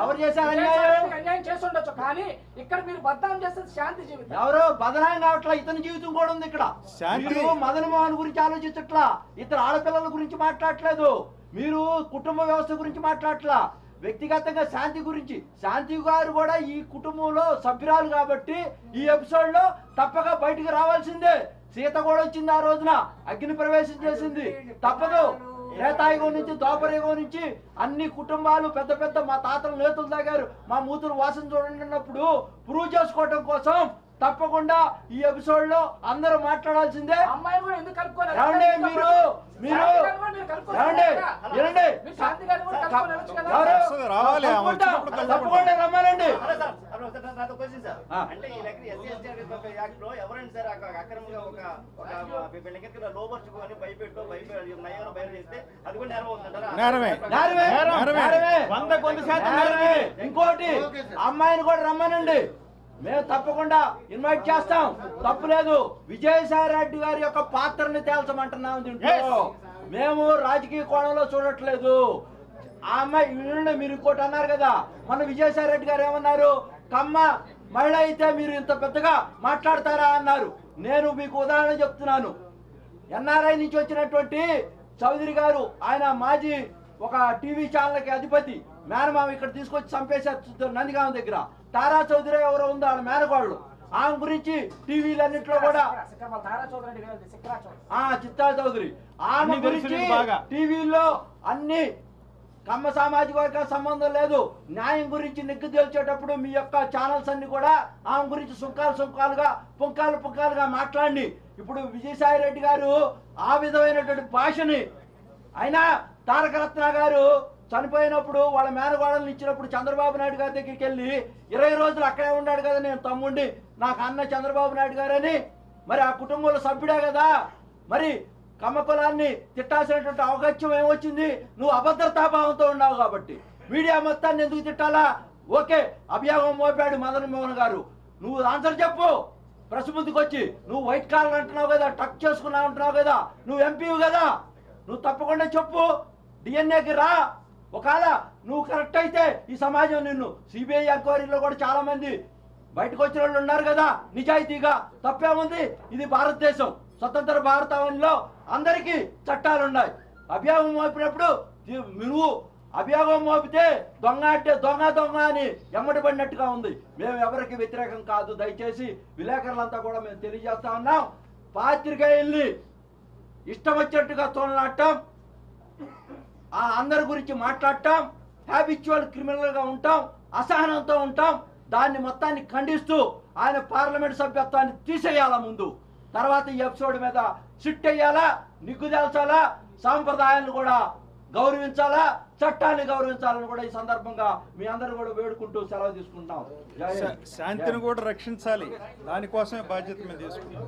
ఎవరు చేశారు అన్యాయం? అన్యాయం చేసి ఉండొచ్చు కానీ ఇక్కడ మీరు బద్నాం చేసేది శాంతి జీవితం. ఎవరో బదనాయం కావట్లా, ఇతని జీవితం కూడా ఉంది ఇక్కడ. శాంతి- మీరు మదన్ మోహన్ గురించి ఆలోచించట్లా, ఇతర ఆడపిల్లల గురించి మాట్లాడట్లేదు, మీరు కుటుంబ వ్యవస్థ గురించి మాట్లాడట్లా, వ్యక్తిగతంగా శాంతి గురించి. శాంతి గారు కూడా ఈ కుటుంబంలో సభ్యురాలు కాబట్టి ఈ ఎపిసోడ్ లో తప్పక బయటికి రావాల్సిందే. సీత కూడా వచ్చింది ఆ రోజున, అగ్ని ప్రవేశం చేసింది, తప్పదు. త్రేతాయుగం నుంచి ద్వాపరయుగం నుంచి అన్ని కుటుంబాలు పెద్ద పెద్ద మా తాతలు నేతలు తాగారు, మా మూతులు వాసన చూడండి అన్నప్పుడు ప్రూవ్ చేసుకోవటం కోసం తప్పకుండా ఈ ఎపిసోడ్ లో అందరూ మాట్లాడాల్సిందే. అమ్మాయిని కూడా ఎందుకు కలుపుకోలేదు? ఏమండి మీరు మీరు ఏమండి వినండి, శాంతి గారిని కూడా కలుపుకొని వెళ్ళొచ్చు కదా. ఎవరు? రావాలి, ఆమె వచ్చినప్పుడు తప్పకుండా రమ్మానండి. అంటే ఈ లెక్క ఎస్సీ ఎస్టీ యాక్ట్ లో ఎవరైనా సరే అక్రమంగా ఒక బిల్డింగ్ లోపరుచుకొని భయపెట్టో నయంలో బయలు చేస్తే అది కూడా నేరం అవుతుందంటారా? నేరమే. నేరమే. నేరమే. 100% నేరమే. ఇంకోటి అమ్మాయిని కూడా రమ్మనండి, మేము తప్పకుండా ఇన్వైట్ చేస్తాం, తప్పులేదు. విజయసాయి రెడ్డి గారి యొక్క పాత్రని తేల్చమంటున్నాం దీంట్లో. మేము రాజకీయ కోణంలో చూడట్లేదు. ఆ అమ్మాయి వినండి, మీరు ఇంకోటి అన్నారు కదా, మన విజయసాయి రెడ్డి గారు ఏమన్నారు, కమ్మ మహిళ అయితే మీరు ఇంత పెద్దగా మాట్లాడతారా అన్నారు. నేను మీకు ఉదాహరణ చెప్తున్నాను. ఎన్ఆర్ఐ నుంచి వచ్చినటువంటి చౌదరి గారు, ఆయన మాజీ ఒక టీవీ ఛానల్కి అధిపతి, మేనమామ ఇక్కడ తీసుకొచ్చి చంపేశారు నందిగామ దగ్గర. తారా చౌదరి ఎవరో ఉంది ఆడ మేనగోళ్ళు, ఆమె గురించి టీవీలన్నింటిలో కూడా చిత్తా చౌదరి ఆమె గురించి టీవీలో అన్ని కమ్మ సామాజిక వర్గ సంబంధం లేదు, న్యాయం గురించి నిగ్గు తేల్చేటప్పుడు మీ యొక్క ఛానల్స్ అన్ని కూడా ఆమె గురించి సుంకాలుగా పుంకాలుగా మాట్లాడి ఇప్పుడు విజయసాయి రెడ్డి గారు ఆ విధమైనటువంటి భాషని. అయినా తారకరత్న గారు చనిపోయినప్పుడు వాళ్ళ మేనగోడలను ఇచ్చినప్పుడు చంద్రబాబు నాయుడు గారి దగ్గరికి వెళ్ళి 20 రోజులు అక్కడే ఉన్నాడు కదా నేను తమ్ముండి, నాకు అన్న చంద్రబాబు నాయుడు గారని. మరి ఆ కుటుంబంలో సభ్యుడే కదా, మరి కమ్మ కులాన్ని తిట్టాల్సినటువంటి అవకాశం ఏమొచ్చింది? నువ్వు అభద్రతాభావంతో ఉన్నావు కాబట్టి. మీడియా మొత్తాన్ని ఎందుకు తిట్టాలా? ఓకే, అభియోగం మోపాడు మదన్ మోహన్ గారు, నువ్వు ఆన్సర్ చెప్పు. ప్రెస్ ముందుకు వచ్చి నువ్వు వైట్ కాలర్ అంటున్నావు కదా, టక్ చేసుకున్నావు అంటున్నావు కదా, నువ్వు ఎంపీవి కదా, నువ్వు తప్పకుండా చెప్పు. డిఎన్ఏకి రా. ఒకవేళ నువ్వు కరెక్ట్ అయితే ఈ సమాజం నిన్ను సిబిఐ ఎంక్వైరీలో కూడా చాలా మంది బయటకు వచ్చిన వాళ్ళు ఉన్నారు కదా నిజాయితీగా, తప్పేముంది? ఇది భారతదేశం, స్వతంత్ర భారతావనిలో అందరికీ చట్టాలు ఉన్నాయి. అభియోగం మోపినప్పుడు నువ్వు అభియోగం మోపితే దొంగ అంటే దొంగ అని ఎమ్మడి పడినట్టుగా ఉంది. మేము ఎవరికి వ్యతిరేకం కాదు, దయచేసి విలేకరులంతా కూడా మేము తెలియజేస్తా ఉన్నాం. పాత్రికేయుల్ని ఇష్టం వచ్చినట్టుగా తోలనాడటం, ఆ అందరి గురించి మాట్లాడటం, హ్యాబిచువల్ క్రిమినల్గా ఉంటాం, అసహనంతో ఉంటాం, దాన్ని మొత్తాన్ని ఖండిస్తూ ఆయన పార్లమెంట్ సభ్యత్వాన్ని తీసేయాలా ముందు, తర్వాత ఈ ఎపిసోడ్ మీద సిట్ అయ్యాలా, నిగ్గుదేల్చాలా, సాంప్రదాయాలను కూడా గౌరవించాలా, చట్టాన్ని గౌరవించాలని కూడా ఈ సందర్భంగా మీ అందరూ కూడా వేడుకుంటూ సెలవు తీసుకుంటాం. శాంతిని కూడా రక్షించాలి, దానికోసమే బాధ్యత మేము తీసుకుంటాం.